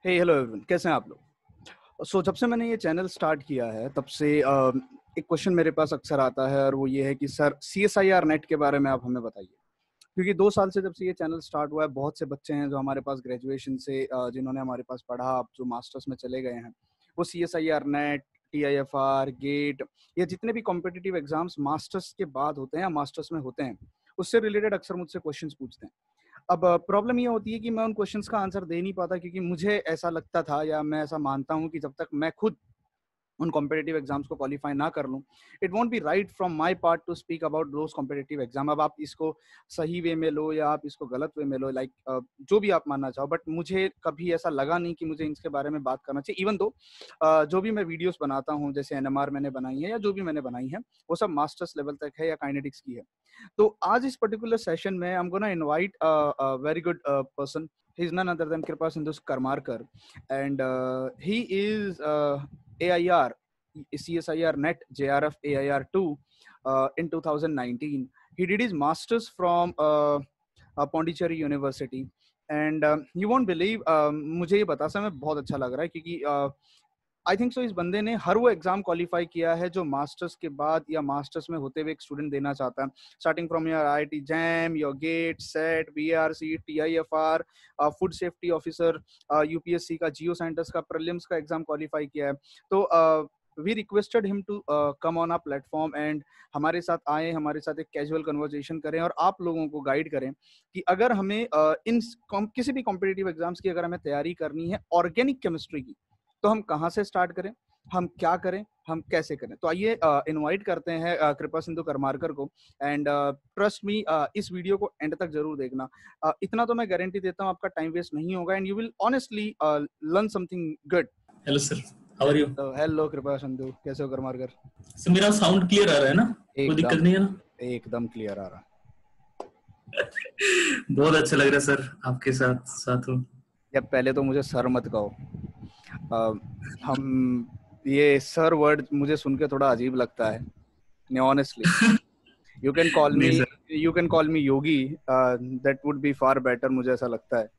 हे hello everyone, कैसे हैं आप लोग। जब से मैंने ये चैनल स्टार्ट किया है तब से एक क्वेश्चन मेरे पास अक्सर आता है और वो ये है कि सर CSIR नेट के बारे में आप हमें बताइए। क्योंकि 2 साल से जब से ये चैनल स्टार्ट हुआ है, बहुत से बच्चे हैं जो हमारे पास ग्रेजुएशन से जिन्होंने हमारे पास पढ़ा, अब जो मास्टर्स में चले गए हैं, वो CSIR नेट, TIFR, गेट, ये जितने भी कॉम्पिटिटिव एग्जाम्स मास्टर्स के बाद होते हैं या मास्टर्स में होते हैं, उससे रिलेटेड अक्सर मुझसे क्वेश्चंस पूछते हैं। अब प्रॉब्लम ये होती है कि मैं उन क्वेश्चंस का आंसर दे नहीं पाता, क्योंकि मुझे ऐसा लगता था या मैं ऐसा मानता हूँ कि जब तक मैं खुद उन कॉम्पिटिटिव एग्जाम्स को क्वालिफाई ना कर लूँ, it won't be right from my part to speak about those competitive exam. अब आप इसको सही वे में लो या आप इसको गलत वे में लो, लाइक जो भी आप मानना चाहो, बट मुझे कभी ऐसा लगा नहीं कि मुझे इसके बारे में बात करना चाहिए। इवन दो जो भी मैं वीडियोस बनाता हूँ, जैसे NMR मैंने बनाई है या जो भी मैंने बनाई है, वो सब मास्टर्स लेवल तक है या काइनेटिक्स की है। तो आज इस पर्टिकुलर सेशन में I am gonna invite very good person. He is none other than Kripa Sindhu Karmarkar, and he is AIR, CSIR NET, JRF AIR 2 in 2019. He did his masters from Pondicherry University, and you won't believe, मुझे ये बता समय बहुत अच्छा लग रहा है, क्योंकि आई थिंक सो इस बंदे ने हर वो एग्जाम क्वालिफाई किया है जो मास्टर्स के बाद या मास्टर्स में होते हुए एक स्टूडेंट देना चाहता है, starting from your IIT JAM, your GATE, SET, BRC, TIFR, food safety officer, UPSC का, जियो साइंटिस्ट का, प्रीलिम्स का एग्जाम क्वालिफाई किया है। तो we requested him to come on a platform and हमारे साथ आए, हमारे साथ एक कैजुअल कन्वर्सेशन करें और आप लोगों को गाइड करें कि अगर हमें किसी भी कॉम्पिटिटिव एग्जाम्स की अगर हमें तैयारी करनी है ऑर्गेनिक केमिस्ट्री की, तो हम कहाँ से स्टार्ट करें, हम क्या करें, हम कैसे करें। तो आइए इनवाइट करते हैं कृपा सिंधु करमारकर को, एंड ट्रस्ट मी, इस वीडियो को एंड तक जरूर देखना। इतना तो मैं गारंटी देता हूँ आपका टाइम वेस्ट नहीं होगा, and you will honestly learn something good. Hello sir, how are you? Hello Kripa Sindhu, कैसे हो करमारकर? सर मेरा साउंड क्लियर आ रहा है ना? कोई दिक्कत नहीं है ना? एकदम क्लियर आ रहा है। बहुत अच्छा लग रहा है सर आपके साथ हूँ। यार पहले तो मुझे सर मत कहो, हम ये सर वर्ड मुझे सुन के थोड़ा अजीब लगता है, honestly. You can call me, you can call me Yogi, that would be far better, मुझे ऐसा लगता है।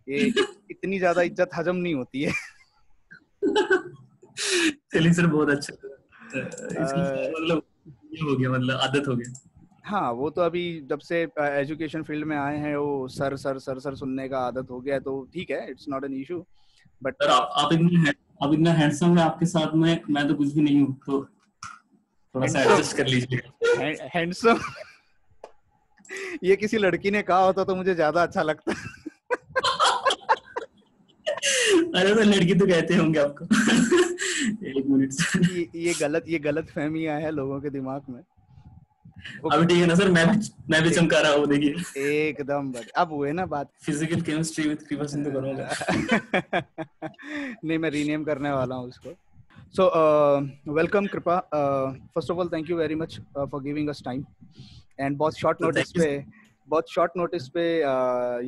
ये इतनी ज्यादा इज्जत हजम नहीं होती है। चलिए सर, बहुत अच्छा। मतलब ये हो गया, मतलब आदत हो गया। हाँ, वो तो अभी जब से एजुकेशन फील्ड में आए हैं, वो सर सर सर सर सुनने का आदत हो गया है, तो ठीक है, it's not an issue. But sir आप इतना हैंडसम है, आपके साथ में मैं तो कुछ भी नहीं हूँ, तो थोड़ा सा एडजस्ट कर लीजिए। हैंडसम ये किसी लड़की ने कहा होता तो मुझे ज्यादा अच्छा लगता। अरे तो लड़की तो कहते होंगे आपको। एक मिनट, ये गलत फहमियां है लोगों के दिमाग में। अभी ठीक है ना सर? मैं भी चमका रहा हूँ, देखिए एकदम अब हुए ना बात। फिजिकल केमिस्ट्री विद कृपा सिंधु करूंगा। नहीं, मैं रीनेम करने वाला हूँ इसको। So welcome Kripa, first of all thank you very much for giving us time, and बहुत short notice पे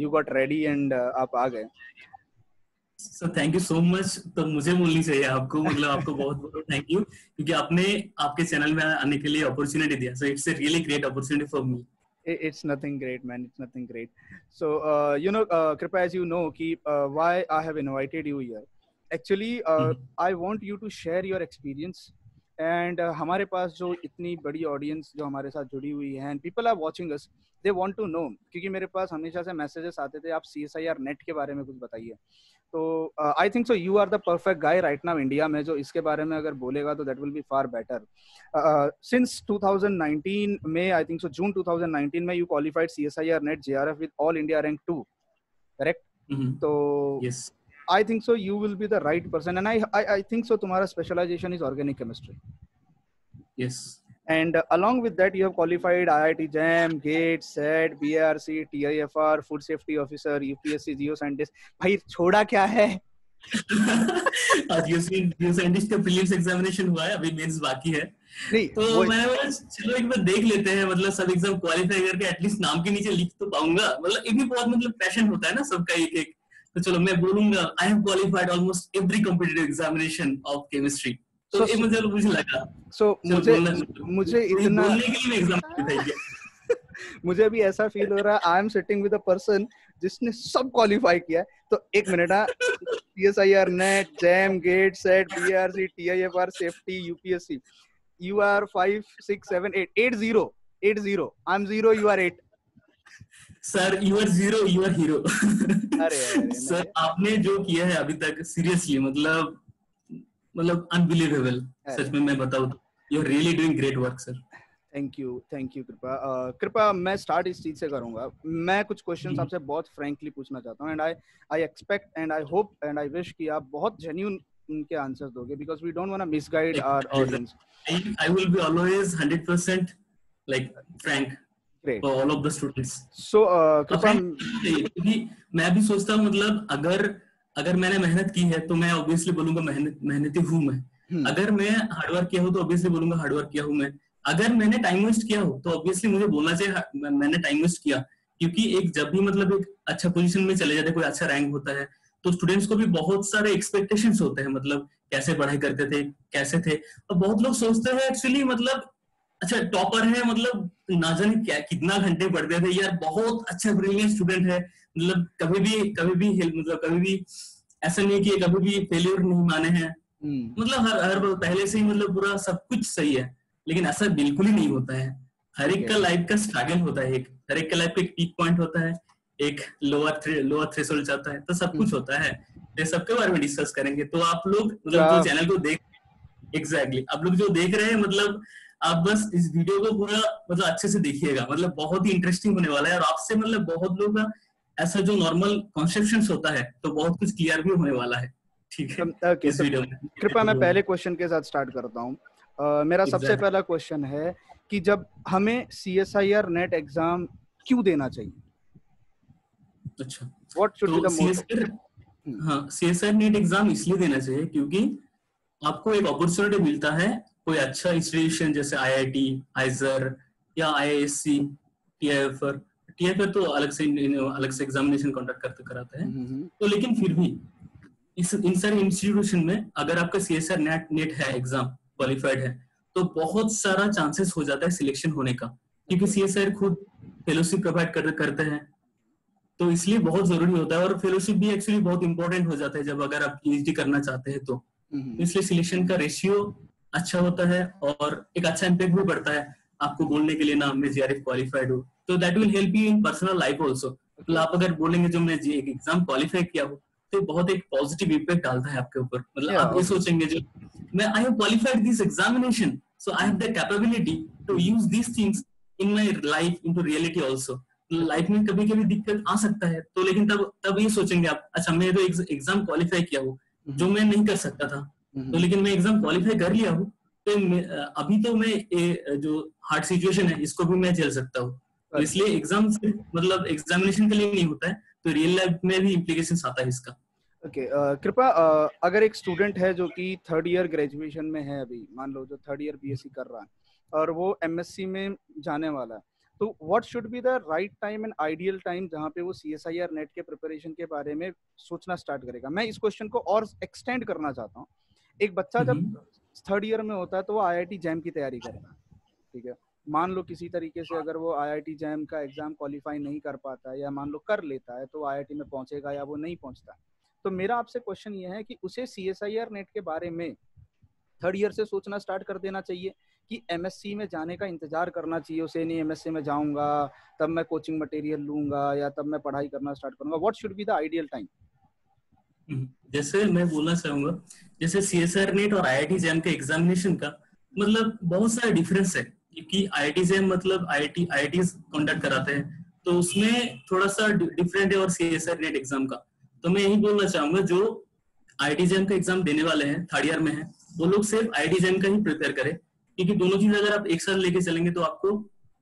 you got ready and आप आ गए। Sir thank you so much. तो मुझे बोलनी चाहिए आपको, मतलब आपको बहुत बहुत थैंक यू, क्योंकि आपने आपके चैनल में आने के लिए अपॉर्चुनिटी दिया। So it's a really great opportunity for me. It's nothing great, man. It's nothing great. So, Kripa, as you know, why I have invited you here. Actually, I want you to share your experience. And हमारे पास जो इतनी बड़ी audience जो हमारे साथ जुड़ी हुई है, and people are watching us, they want to know, क्योंकि मेरे पास हमेशा से मैसेजेस आते थे, आप CSIR नेट के बारे में कुछ बताइए। तो I think so you are the perfect guy right now India में, जो इसके बारे में अगर बोलेगा तो that will be far better. Since 2019 में, आई थिंक सो जून 2019 में, यू क्वालिफाइड CSIR नेट JRF with all India rank 2, correct? तो yes, I think so you will be the right person, and I think so तुम्हारा specialization is organic chemistry. yes. And along with that you have qualified IIT JAM, GATE, SET, BRC, TIFR, food safety officer, UPSC, geo scientist. भाई छोड़ा क्या है? आज जियो scientist का prelims examination हुआ है, अभी मेंस बाकी है। नहीं, तो मैं चलो एक बार देख लेते हैं, मतलब सब एग्जाम क्वालिफाई करके एटलीस्ट नाम के नीचे लिख तो पाऊंगा। मतलब एक भी बहुत मतलब पैशन होता है ना सबका, एक तो चलो मैं बोलूंगा आई have qualified almost every competitive examination of chemistry. तो मुझे लगा, मुझे इतना बोलने के लिए एग्जाम क्वालिफाई किया। मुझे भी ऐसा फील हो रहा है, I am sitting with a person जिसने सब क्वालिफाई किया है। तो एक minute, CSIR NET, JAM, GATE, SET, BRC, TIFR, safety, UPSC, you are 5 6 7 8 80 80, I'm 0, you are 8। Sir you are 0, you are hero. अरे सर आपने जो किया है अभी तक, सीरियसली मतलब अनबिलीवेबल। सच में मैं बताऊं, you are really doing great work sir. Thank you Kripa. मैं स्टार्ट इस चीज से करूंगा। मैं कुछ क्वेश्चंस आपसे बहुत फ्रैंकली पूछना चाहता हूं, and I expect and I hope and I wish कि आप बहुत जेन्युइन उनके आंसर्स दोगे, because we don't want to misguide our audience. I will be always 100% like frank Great. for all of the students. So कृपा, मैं भी सोचता हूँ, मतलब अगर मैंने मेहनत की है तो मैं ऑब्वियसली बोलूंगा मेहनती हूँ मैं। अगर मैं हार्डवर्क किया हूँ तो ऑब्वियसली बोलूंगा हार्डवर्क किया हूँ मैं। अगर मैंने टाइम वेस्ट किया हो तो ऑब्वियसली मुझे बोलना चाहिए मैंने टाइम वेस्ट किया, क्योंकि एक जब भी मतलब एक अच्छा पोजीशन में चले जाते हैं, कोई अच्छा रैंक होता है, तो स्टूडेंट्स को भी बहुत सारे एक्सपेक्टेशंस होते हैं, मतलब कैसे पढ़ाई करते थे, कैसे थे। और बहुत लोग सोचते हैं एक्चुअली, मतलब अच्छा टॉपर है, मतलब ना जाने क्या कितना घंटे पढ़ते थे यार, बहुत अच्छा ब्रिलियंट स्टूडेंट है, मतलब कभी भी ऐसा नहीं कि कभी भी फेल्योर नहीं माने हैं, मतलब हर पहले से ही मतलब पूरा सब कुछ सही है। लेकिन ऐसा बिल्कुल ही नहीं होता है। हर एक का लाइफ का स्ट्रगल होता है, हर एक का लाइफ का एक पीक पॉइंट होता है, एक लोअर थ्रेशोल्ड जाता है, तो सब कुछ होता है। ये सबके बारे में डिस्कस करेंगे। तो आप लोग मतलब जो चैनल को एग्जैक्टली आप लोग जो देख रहे हैं, मतलब आप बस इस वीडियो को पूरा मतलब अच्छे से देखिएगा, मतलब बहुत ही इंटरेस्टिंग होने वाला है। और आपसे मतलब बहुत लोग का ऐसा जो नॉर्मल कॉन्सेप्शंस होता है, तो बहुत कुछ क्लियर भी होने वाला है। ठीक है, इस वीडियो में कृपया मैं पहले क्वेश्चन के साथ स्टार्ट करता हूँ। मेरा सबसे पहला क्वेश्चन है कि जब हमें CSIR नेट एग्जाम क्यों देना चाहिए? अच्छा, what should be the motive? हाँ, CSIR नेट एग्जाम इसलिए देना चाहिए क्योंकि आपको एक अपॉर्चुनिटी मिलता है, कोई अच्छा इंस्टीट्यूशन जैसे IIT, आइजर या IISc, TIFR तो अलग से एग्जामिनेशन कंडक्ट कराते हैं। तो लेकिन फिर भी इन सारे इंस्टीट्यूशन में अगर आपका CSIR नेट है, एग्जाम क्वालिफाइड है, तो बहुत सारा चांसेस हो जाता है सिलेक्शन होने का, क्योंकि CSIR खुद फेलोशिप प्रोवाइड करते हैं। तो इसलिए बहुत जरूरी होता है, और फेलोशिप भी एक्चुअली बहुत इंपॉर्टेंट हो जाता है जब अगर आप PhD करना चाहते हैं तो इसलिए सिलेक्शन का रेशियो अच्छा होता है, और एक अच्छा इम्पैक्ट भी पड़ता है आपको बोलने के लिए ना मैं JRF क्वालिफाइड हूँ। तो that will help you in personal life also. मतलब आप अगर बोलेंगे जो मैं एक एग्जाम क्वालिफाई किया हूँ, तो बहुत एक पॉजिटिव इम्पैक्ट डालता है आपके ऊपर। मतलब आप ये सोचेंगे जो मैं I have qualified this examination, so I have the capability to use this things in my life into reality also. Life में कभी कभी दिक्कत आ सकता है, तो लेकिन तब ये सोचेंगे आप, अच्छा मैं तो एग्जाम क्वालिफाई किया हूँ जो मैं नहीं कर सकता था, तो लेकिन मैं एग्जाम क्वालिफाई कर लिया हूँ, तो अभी तो मैं जो हार्ड सिचुएशन है इसको भी मैं झेल सकता हूँ। तो इसलिए एग्जाम सिर्फ मतलब एग्जामिनेशन के लिए नहीं होता है, तो रियल लाइफ में भी इम्प्लीकेशंस आता है इसका। ओके, कृपा, अगर एक स्टूडेंट है जो कि 3rd ईयर ग्रेजुएशन में है, अभी मान लो जो 3rd ईयर BSc कर रहा है और वो MSc में जाने वाला है, तो what should be the right time and ideal time जहाँ पे वो CSIR नेट के प्रिपरेशन के बारे में सोचना स्टार्ट करेगा? मैं इस क्वेश्चन को और एक्सटेंड करना चाहता हूँ। एक बच्चा जब 3rd ईयर में होता है तो वो IIT जैम की तैयारी करेगा, ठीक है। मान लो किसी तरीके से अगर वो IIT जैम का एग्जाम क्वालिफाई नहीं कर पाता है, या मान लो कर लेता है, तो IIT में पहुंचेगा या वो नहीं पहुंचता। तो मेरा आपसे क्वेश्चन ये है कि उसे CSIR नेट के बारे में 3rd ईयर से सोचना स्टार्ट कर देना चाहिए कि MSc में जाने का इंतजार करना चाहिए उसे? नहीं, MSc में जाऊंगा तब मैं कोचिंग मटेरियल लूंगा या तब मैं पढ़ाई करना स्टार्ट करूंगा, what should be the ideal time? जैसे मैं बोलना चाहूंगा, जैसे CSIR नेट और IIT जैम के एग्जामिनेशन का मतलब बहुत सारा डिफरेंस है, क्योंकि IIT जैम मतलब IIT कंडक्ट कराते हैं, तो उसमें थोड़ा सा डिफरेंट है, और CSIR नेट एग्जाम का। तो मैं यही बोलना चाहूंगा, जो IIT जैम का एग्जाम देने वाले हैं, 3rd ईयर में है, वो लोग सिर्फ IIT जैम का ही प्रिपेयर करें, क्योंकि दोनों चीज अगर आप एक साथ लेके चलेंगे तो आपको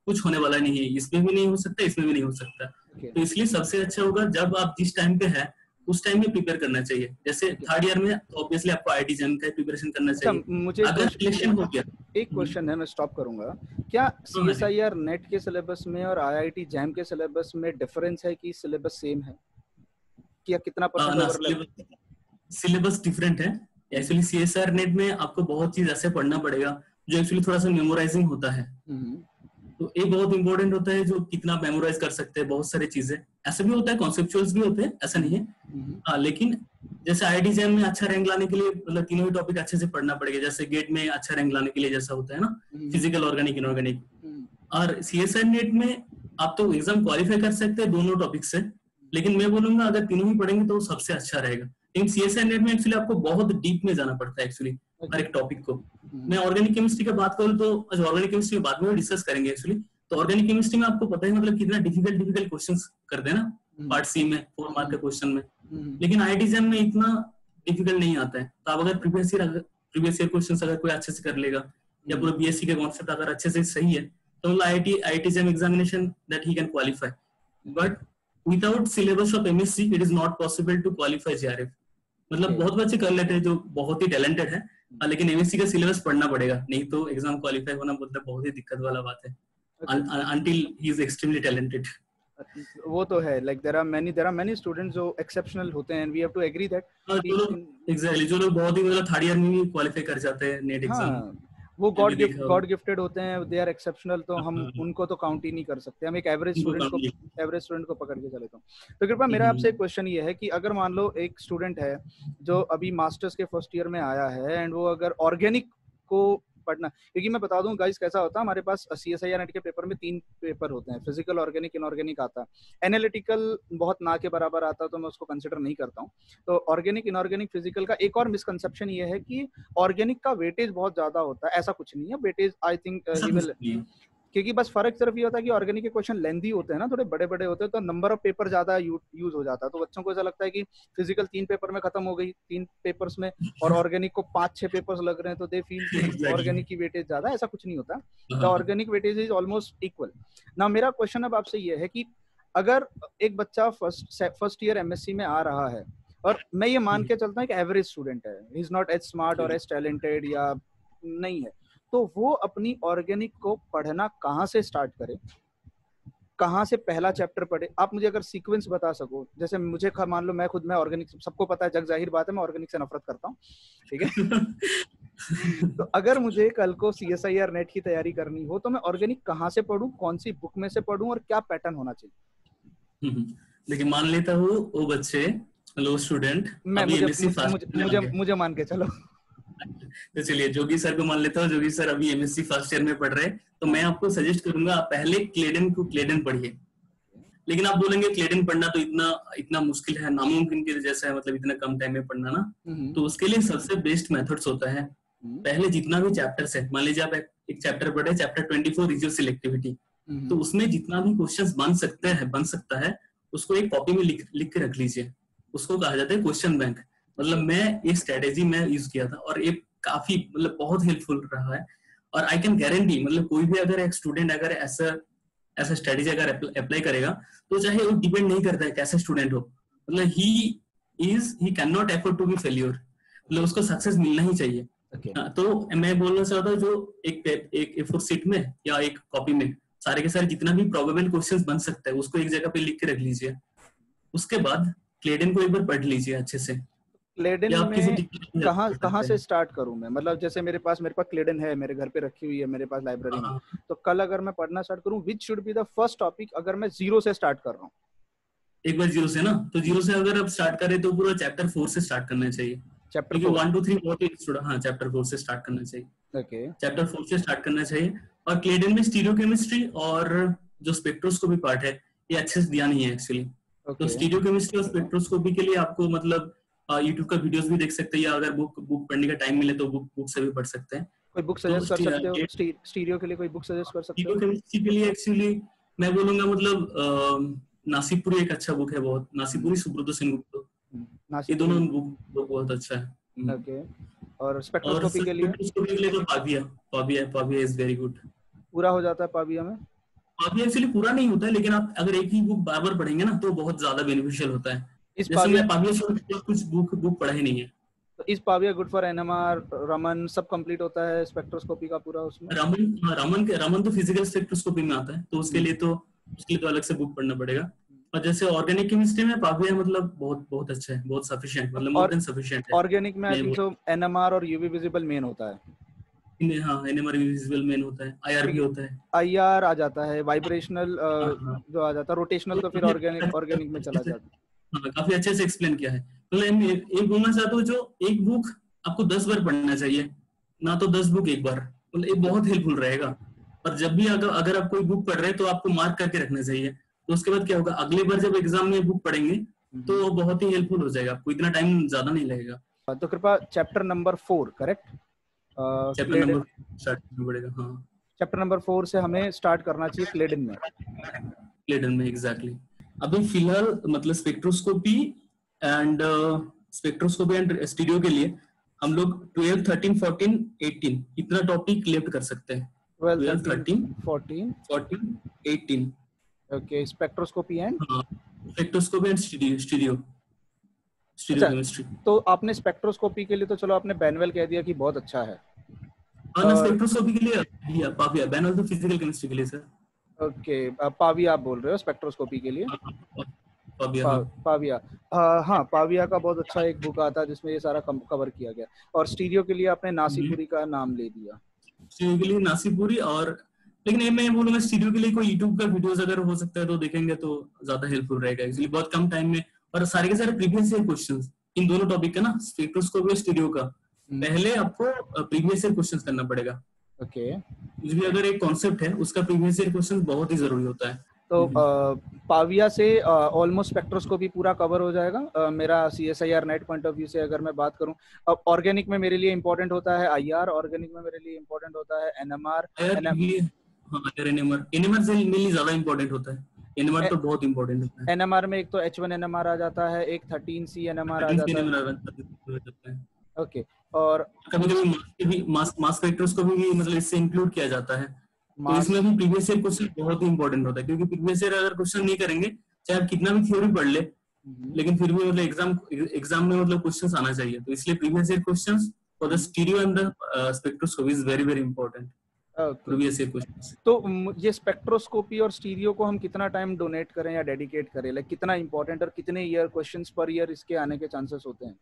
कुछ होने वाला नहीं है, इसमें भी नहीं हो सकता, इसमें भी नहीं हो सकता। तो इसलिए सबसे अच्छा होगा जब आप जिस टाइम पे है उस टाइम में प्रिपेयर करना चाहिए। जैसे 3rd ईयर में तो ऑब्वियसली आपको IIT जैम का प्रिपरेशन करना चाहिए। मुझे अगर सिलेक्शन हो गया, एक क्वेश्चन है, मैं स्टॉप करूंगा। क्या CSIR नेट के सिलेबस में और IIT जैम के सिलेबस में डिफरेंस है कि सिलेबस सेम है, क्या कितना परसेंट ओवरलैप? सिलेबस डिफरेंट है एक्चुअली। CSIR नेट में आपको बहुत चीज ऐसे पढ़ना पड़ेगा जो एक्चुअली थोड़ा सा मेमोराइजिंग होता है। तो ये बहुत इंपॉर्टेंट होता है, जो कितना मेमोराइज कर सकते हैं बहुत सारी चीजें। ऐसा भी होता है, कॉन्सेप्चुअल्स भी होते हैं, ऐसा नहीं है। लेकिन जैसे आईआईटी जैम में अच्छा रैंक लाने के लिए मतलब तीनों ही टॉपिक अच्छे से पढ़ना पड़ेगा। जैसे गेट में अच्छा रैंक लाने के लिए जैसा होता है ना, फिजिकल, ऑर्गेनिक, इनऑर्गेनिक। और सीएसआई नेट में आप तो एग्जाम क्वालिफाई कर सकते हैं दोनों टॉपिक से, लेकिन मैं बोलूंगा अगर तीनों ही पढ़ेंगे तो सबसे अच्छा रहेगा। लेकिन सीएसआई नेट में एक्चुअली आपको बहुत डीप में जाना पड़ता है एक्चुअली हर एक टॉपिक को। मैं ऑर्गेनिक केमिस्ट्री की बात करूँ तो ऑर्गेनिक केमिस्ट्री बाद में डिस्कस करेंगे एक्चुअली। तो ऑर्गेनिक केमिस्ट्री में आपको पता है मतलब कितना डिफिकल्ट क्वेश्चंस करते हैं ना पार्ट सी में 4 मार्क के क्वेश्चन में, लेकिन आईआईटी जैम में इतना डिफिकल्ट नहीं आता है। तो आप अगर प्रीवियस ईयर क्वेश्चंस अगर कोई अच्छे से कर लेगा या पूरा बीएससी का कॉन्सेप्ट अगर अच्छे से सही है तो मतलब IIT JAM examination that he can qualify. But without syllabus of MSc it is not possible to qualify JRF. मतलब बहुत बच्चे कर लेते हैं जो बहुत ही टैलेंटेड है, लेकिन एमएससी का सिलेबस पढ़ना पड़ेगा, नहीं तो एग्जाम क्वालिफाई होना मतलब बहुत ही दिक्कत वाला बात है until he is extremely talented. वो तो है, like there are many students जो exceptional होते हैं and we have to agree that exactly जो लोग बहुत ही मतलब थर्ड ईयर में भी क्वालिफाई कर जाते हैं नेट एग्जाम, वो गॉड गिफ्टेड होते हैं, दे आर एक्सेप्शनल, तो हम उनको तो काउंट ही नहीं कर सकते। हम एक एवरेज स्टूडेंट को पकड़ के चले। तो कृपया मेरा आपसे एक क्वेश्चन ये है कि अगर मान लो एक स्टूडेंट है जो अभी मास्टर्स के फर्स्ट ईयर में आया है एंड वो अगर ऑर्गेनिक को पढ़ना, क्योंकि मैं बता दूं गाइस कैसा होता है, हमारे पास सीएसआईआर नेट के पेपर में 3 पेपर होते हैं, फिजिकल, ऑर्गेनिक, इनऑर्गेनिक आता है। एनालिटिकल बहुत ना के बराबर आता है तो मैं उसको कंसिडर नहीं करता हूं। तो ऑर्गेनिक, इनऑर्गेनिक, फिजिकल का एक और मिसकंसेप्शन ये है कि ऑर्गेनिक का वेटेज बहुत ज्यादा होता है। ऐसा कुछ नहीं है, वेटेज आई थिंक क्योंकि बस फर्क सिर्फ ये होता है कि ऑर्गेनिक के क्वेश्चन लेंथी होते हैं ना, थोड़े बड़े बड़े होते हैं, तो नंबर ऑफ पेपर ज्यादा यूज हो जाता है। तो बच्चों को ऐसा लगता है कि फिजिकल 3 पेपर में खत्म हो गई, 3 पेपर्स में, और ऑर्गेनिक को 5-6 पेपर्स लग रहे हैं, तो दे फील ऑर्गेनिक की वेटेज ज्यादा। ऐसा कुछ नहीं होता, the organic weightage is almost equal. ना मेरा क्वेश्चन अब आपसे ये है कि अगर एक बच्चा फर्स्ट ईयर एमएससी में आ रहा है और मैं ये मान के चलता हूँ कि एवरेज स्टूडेंट है, he is not as smart और एज टैलेंटेड या नहीं है, तो वो अपनी ऑर्गेनिक को पढ़ना कहाँ से स्टार्ट करे, कहाँ से पहला चैप्टर पढ़े? आप मुझे अगर सीक्वेंस बता सको। जैसे मुझे मान लो मैं ऑर्गेनिक, सबको पता है, जग जाहिर बात है, मैं ऑर्गेनिक से नफरत करता हूँ, ठीक है। तो अगर मुझे कल को सीएसआईआर नेट की तैयारी करनी हो तो मैं ऑर्गेनिक कहाँ से पढ़ूं, कौन सी बुक में से पढ़ूं और क्या पैटर्न होना चाहिए? देखिए मान लेता हूँ वो बच्चे लो स्टूडेंट, मुझे मान के चलो, तो चलिए जोगी सर को मान लेता हूँ। जोगी सर अभी एमएससी फर्स्ट ईयर में पढ़ रहे हैं, तो मैं आपको सजेस्ट करूंगा आप पहले क्लेडन पढ़िए। लेकिन आप बोलेंगे क्लेडन पढ़ना तो इतना मुश्किल है, नामुमकिन के जैसा है, मतलब इतना कम टाइम में पढ़ना ना। तो उसके लिए सबसे बेस्ट मेथड्स होता है, पहले जितना भी चैप्टर्स है, मान लीजिए आप एक चैप्टर पढ़े, चैप्टर 24 रिजियो सिलेक्टिविटी, तो उसमें जितना भी क्वेश्चन बन सकता है उसको एक कॉपी में लिख के रख लीजिए। उसको कहा जाता है क्वेश्चन बैंक। मतलब मैं ये स्ट्रेटेजी मैं यूज किया था और ये काफी मतलब बहुत हेल्पफुल रहा है। और आई कैन गारंटी मतलब कोई भी अगर एक स्टूडेंट अगर ऐसा स्ट्रेटेजी अगर अप्लाई करेगा, तो चाहे वो डिपेंड नहीं करता है कैसे स्टूडेंट हो, मतलब he can not afford to be failure, मतलब उसको सक्सेस मिलना ही चाहिए। तो मैं बोलना चाहता हूँ जो एक A4 शीट में या एक कॉपी में सारे के सारे जितना भी प्रोबेबल क्वेश्चंस बन सकता है उसको एक जगह पे लिख के रख लीजिए। उसके बाद क्लेडन को एक बार पढ़ लीजिए अच्छे से। क्लेडन में कहाँ से स्टार्ट करूं मैं? मतलब जैसे मेरे पास क्लेडन है, मेरे घर पे रखी हुई है, मेरे पास लाइब्रेरी में, तो कल अगर मैं पढ़ना स्टार्ट करूं, which should be the first topic अगर मैं 0 से स्टार्ट कर रहा हूं? एक बार 0 से ना, तो 0 से अगर आप स्टार्ट करें तो पूरा चैप्टर 4 से स्टार्ट करना चाहिए। चैप्टर 1 2 3 बहुत ही चैप्टर 4 से स्टार्ट करना चाहिए। ओके, चैप्टर 4 से स्टार्ट करना चाहिए। और क्लेडन में स्टीरियोकेमिस्ट्री और जो स्पेक्ट्रोस्कोपी पार्ट है ये अच्छे से दिया नहीं है एक्चुअली। तो स्टीरियोकेमिस्ट्री और स्पेक्ट्रोस्कोपी के लिए आपको मतलब यूट्यूब का वीडियोस भी देख सकते हैं, या अगर बुक पढ़ने का टाइम मिले तो बुक से भी पढ़ सकते हैं। कोई बुक सजेस्ट कर सकते हो स्टीरियो के लिए? कोई बुक सजेस्ट कर सकते हो? स्टीरियोकेमिस्ट्री के लिए एक्चुअली मैं बोलूंगा मतलब नासिपुरी एक अच्छा बुक है, बहुत नासिपुरी, सुब्रतो सेनगुप्ता, ये दोनों बुक बहुत अच्छा है। ओके, और स्पेक्ट्रोस्कोपी के लिए तो पाविया इज वेरी गुड। पूरा हो जाता है पाविया में? पाविया एक्चुअली पूरा नहीं होता है, लेकिन आप अगर एक ही बुक बार बार पढ़ेंगे ना तो बहुत ज्यादा बेनिफिशियल होता है। इस पाविया कुछ बुक पढ़ा ही नहीं है। तो इस Pavia good for NMR, Raman सब कंप्लीट होता है स्पेक्ट्रोस्कोपी का पूरा उसमें? रमन तो फिजिकल स्पेक्ट्रोस्कोपी में आता है, तो उसके लिए तो अलग से बुक पढ़ना पड़ेगा। और जैसे ऑर्गेनिक केमिस्ट्री में पाविया मतलब बहुत अच्छा है, बहुत सफिशिएंट, मतलब मोर देन सफिशिएंट है। ऑर्गेनिक में आई थिंक सो एनएमआर और यूवी विजिबल मेन होता है। हाँ एनएमआर विजुअल मेन होता है, आईआर भी होता है, आईआर आ जाता है, वाइब्रेशनल जो आ जाता है, रोटेशनल तो फिर ऑर्गेनिक में चला जाता है। हाँ काफी अच्छे से एक्सप्लेन किया है। मतलब एक बोलना चाहता हूँ, जो एक बुक आपको 10 बार पढ़ना चाहिए, ना तो 10 बुक एक बार, मतलब ये बहुत हेल्पफुल रहेगा। और जब भी अगर आप कोई बुक पढ़ रहे हैं तो आपको मार्क करके रखना चाहिए, तो उसके बाद क्या होगा, अगले बार जब एग्जाम में बुक पढ़ेंगे तो बहुत ही हेल्पफुल हो जाएगा, आपको इतना टाइम ज्यादा नहीं लगेगा। तो कृपया chapter number 4 correct, chapter number start करना पड़ेगा। हाँ चैप्टर नंबर 4 से हमें स्टार्ट करना चाहिए क्लेडन में। क्लेडन में एग्जैक्टली। अभी फिलहाल मतलब स्पेक्ट्रोस्कोपी एंड स्टीरियो के लिए हम लोग 12, 13, 14, 18 इतना टॉपिक लेफ्ट कर सकते हैं। 12, 13, 14, 18 okay. Spectroscopy and spectroscopy and stereo chemistry. तो आपने स्पेक्ट्रोस्कोपी के लिए तो चलो आपने बैनवेल कह दिया कि बहुत अच्छा है। स्पेक्ट्रोस्कोपी के लिए पाविया, बैनवेल तो फिजिकल केमिस्ट्री के लिए सर। ओके, पाविया आप बोल रहे हो स्पेक्ट्रोस्कोपी के लिए? पाविया, हाँ पाविया का बहुत अच्छा एक बुक आता है जिसमें ये सारा कवर किया गया। और स्टीरियो के लिए आपने नासीपुरी का नाम ले दिया। स्टीरियो के लिए नासीपुरी, और लेकिन ये मैं बोलूंगा स्टीरियो के लिए कोई यूट्यूब का वीडियोस अगर हो सकता है तो देखेंगे तो ज्यादा हेल्पफुल रहेगा, एक्चुअली बहुत कम टाइम में। और सारे के सारे प्रीवियस ईयर क्वेश्चंस इन दोनों टॉपिक का ना, स्पेक्ट्रोस्कोपी और स्टीरियो का, पहले आपको प्रीवियस ईयर क्वेश्चंस करना पड़ेगा। ओके, कुछ भी अगर एक कॉन्सेप्ट है उसका प्रीवियस ईयर क्वेश्चन बहुत ही जरूरी होता है। तो पाविया से ऑलमोस्ट स्पेक्ट्रोस्कोपी पूरा कवर हो जाएगा। मेरा CSIR net point of view से अगर मैं बात करूं, अब ऑर्गेनिक में मेरे लिए इंपॉर्टेंट होता है IR, ऑर्गेनिक में मेरे लिए इंपॉर्टेंट होता है NMR। NMR से मेनली ज्यादा इंपॉर्टेंट होता है, NMR तो बहुत इंपॉर्टेंट होता है। NMR में एक तो H1 NMR आ जाता है, एक 13C NMR आ जाता है। ओके, और कभी-कभी मास स्पेक्ट्रोस्कोपी भी मतलब इससे इंक्लूड किया जाता है, तो इसमें भी प्रीवियस ईयर क्वेश्चन बहुत ही इंपॉर्टेंट होता है, क्योंकि प्रीवियस ईयर अगर क्वेश्चन नहीं करेंगे, चाहे आप कितना भी थ्योरी पढ़ ले, लेकिन फिर भी मतलब एग्जाम में मतलब क्वेश्चंस आना चाहिए, तो इसलिए previous year questions for the stereo and the spectroscopy is very very important. Previous year questions. तो ये स्पेक्ट्रोस्कोपी और स्टीरियो को हम कितना टाइम डोनेट करें या डेडिकेट करें, लाइक कितना इंपॉर्टेंट, और कितने ईयर क्वेश्चंस पर ईयर इसके आने के चांसेस होते हैं?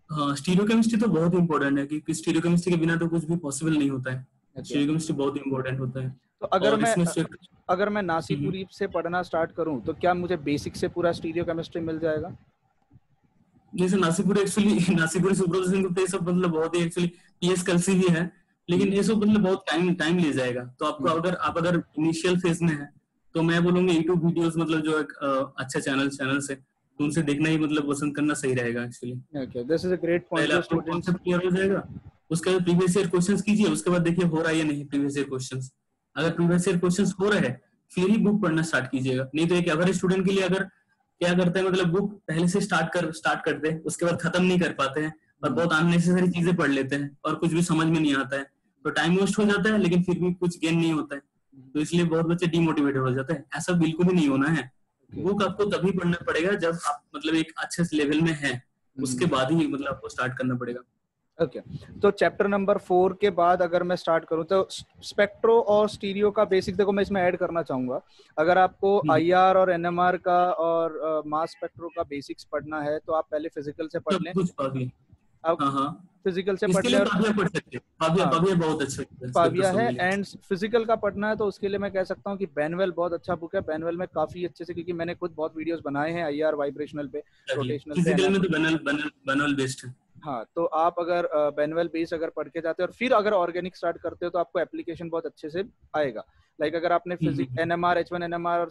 हाँ स्टीरियो केमिस्ट्री तो बहुत इंपॉर्टेंट है, क्योंकि स्टीरियो केमिस्ट्री के बिना तो कुछ भी पॉसिबल नहीं होता है। स्टीरियो केमिस्ट्री बहुत इंपॉर्टेंट होता है। तो अगर मैं नासीपुरी से पढ़ना स्टार्ट करूं तो क्या मुझे बेसिक से पूरा स्टीरियो केमिस्ट्री मिल जाएगा? जैसे नासीपुरी सुब्रत सिंह गुप्ता ये सब मतलब बहुत ही एक्चुअली पीएस कलसी भी है, लेकिन ये सब मतलब बहुत टाइम ले जाएगा। तो आपको अगर इनिशियल फेज में है तो मैं बोलूंगा यूट्यूब वीडियोस मतलब जो एक अच्छा चैनल से तो उनसे देखना ही मतलब पसंद करना सही रहेगा actually. Okay, this is a great point. जो स्टूडेंट्स क्लियर हो जाएगा, उसके बाद प्रीवियस ईयर क्वेश्चंस कीजिए, उसके बाद देखिए हो रहा है या नहीं प्रीवियस ईयर क्वेश्चंस। अगर प्रीवियस ईयर क्वेश्चंस हो रहे हैं फिर ही बुक पढ़ना स्टार्ट कीजिएगा, नहीं तो एक एवरेज स्टूडेंट के लिए अगर क्या करते हैं मतलब बुक पहले से स्टार्ट करते हैं, उसके बाद खत्म नहीं कर पाते हैं और बहुत अननेसेसरी चीजें पढ़ लेते हैं और कुछ भी समझ में नहीं आता है, तो टाइम वेस्ट हो जाता है, लेकिन फिर भी कुछ गेन नहीं होता है, तो इसलिए बहुत बच्चे डिमोटिवेटेड हो जाते हैं। ऐसा बिल्कुल भी नहीं होना है। बुक आपको तभी पढ़ना पड़ेगा जब आप मतलब एक अच्छे लेवल में हैं, उसके बाद ही मतलब आपको स्टार्ट करना पड़ेगा। ओके, तो चैप्टर नंबर 4 के बाद अगर मैं स्टार्ट करूं तो स्पेक्ट्रो और स्टीरियो का बेसिक, देखो मैं इसमें ऐड करना चाहूंगा, अगर आपको IR और NMR का और मास स्पेक्ट्रो का बेसिक्स पढ़ना है तो आप पहले फिजिकल से पढ़ लें। आप फिजिकल से पढ़ लें, बहुत अच्छा पाविया है, एंड फिजिकल का पढ़ना है तो उसके लिए मैं कह सकता हूँ कि बैनवेल बहुत अच्छा बुक है। बैनवेल में काफी अच्छे से, क्योंकि मैंने खुद बहुत वीडियोस बनाए हैं IR वाइब्रेशनल पे, रोटेशनल पे, फिजिकल में तो बैनवेल बेस्ट है। हाँ, तो आप अगर बैनवेल बेस अगर पढ़ के जाते हो और फिर अगर ऑर्गेनिक स्टार्ट करते हो तो आपको एप्लीकेशन बहुत अच्छे से आएगा। लाइक अगर आपने फिजिक्स NMR, H1 NMR और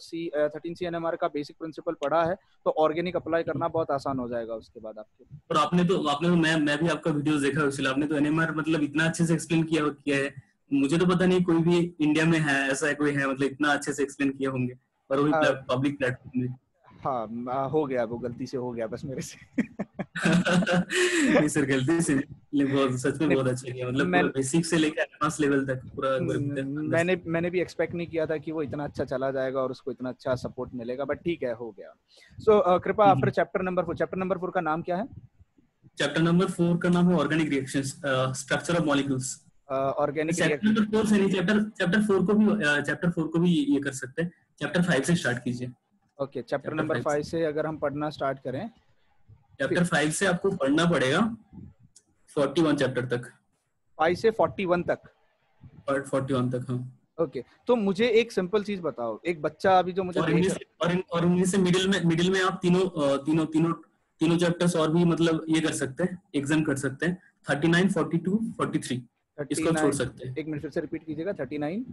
13C NMR का बेसिक प्रिंसिपल पढ़ा है तो ऑर्गेनिक अप्लाई करना बहुत आसान हो जाएगा उसके बाद आपके। और आपने तो मैं भी आपका वीडियोस देखा है, इसलिए आपने तो NMR मतलब इतना अच्छे से एक्सप्लेन किया है, मुझे तो पता नहीं कोई भी इंडिया में है ऐसा कोई है मतलब इतना अच्छे से एक्सप्लेन किया होंगे, और वो भी पब्लिक प्लेटफॉर्म में। हाँ, हो गया, वो गलती से हो गया बस मेरे से। नहीं सर, गलती से बहुत सच में बहुत अच्छा किया, मतलब पूरा बेसिक से लेकर एडवांस लेवल तक पूरा। मैंने भी एक्सपेक्ट नहीं किया था कि वो इतना अच्छा चला जाएगा और उसको इतना अच्छा सपोर्ट मिलेगा, बट ठीक है, हो गया। सो कृपा आफ्टर चैप्टर नंबर 4 का नाम क्या है? चैप्टर नंबर 4 का नाम है organic reactions, structure of molecules. Organic chapter 4 को भी ये कर सकते हैं, चैप्टर 5 से स्टार्ट कीजिए। ओके, चैप्टर नंबर 5 से अगर हम पढ़ना स्टार्ट करें, चैप्टर 5 से आपको पढ़ना पड़ेगा 41 चैप्टर तक। 5 से 41 तक, 41 तक, हाँ। ओके तो मुझे एक सिंपल चीज बताओ, एक बच्चा अभी जो मुझे और इंग्लिश से मिडिल में आप तीनों चैप्टर्स और भी मतलब ये कर सकते हैं, एग्जाम कर सकते हैं। 39, 42, 43 इसको छोड़ सकते हैं। एक मिनट फिर से रिपीट कीजिएगा। 39,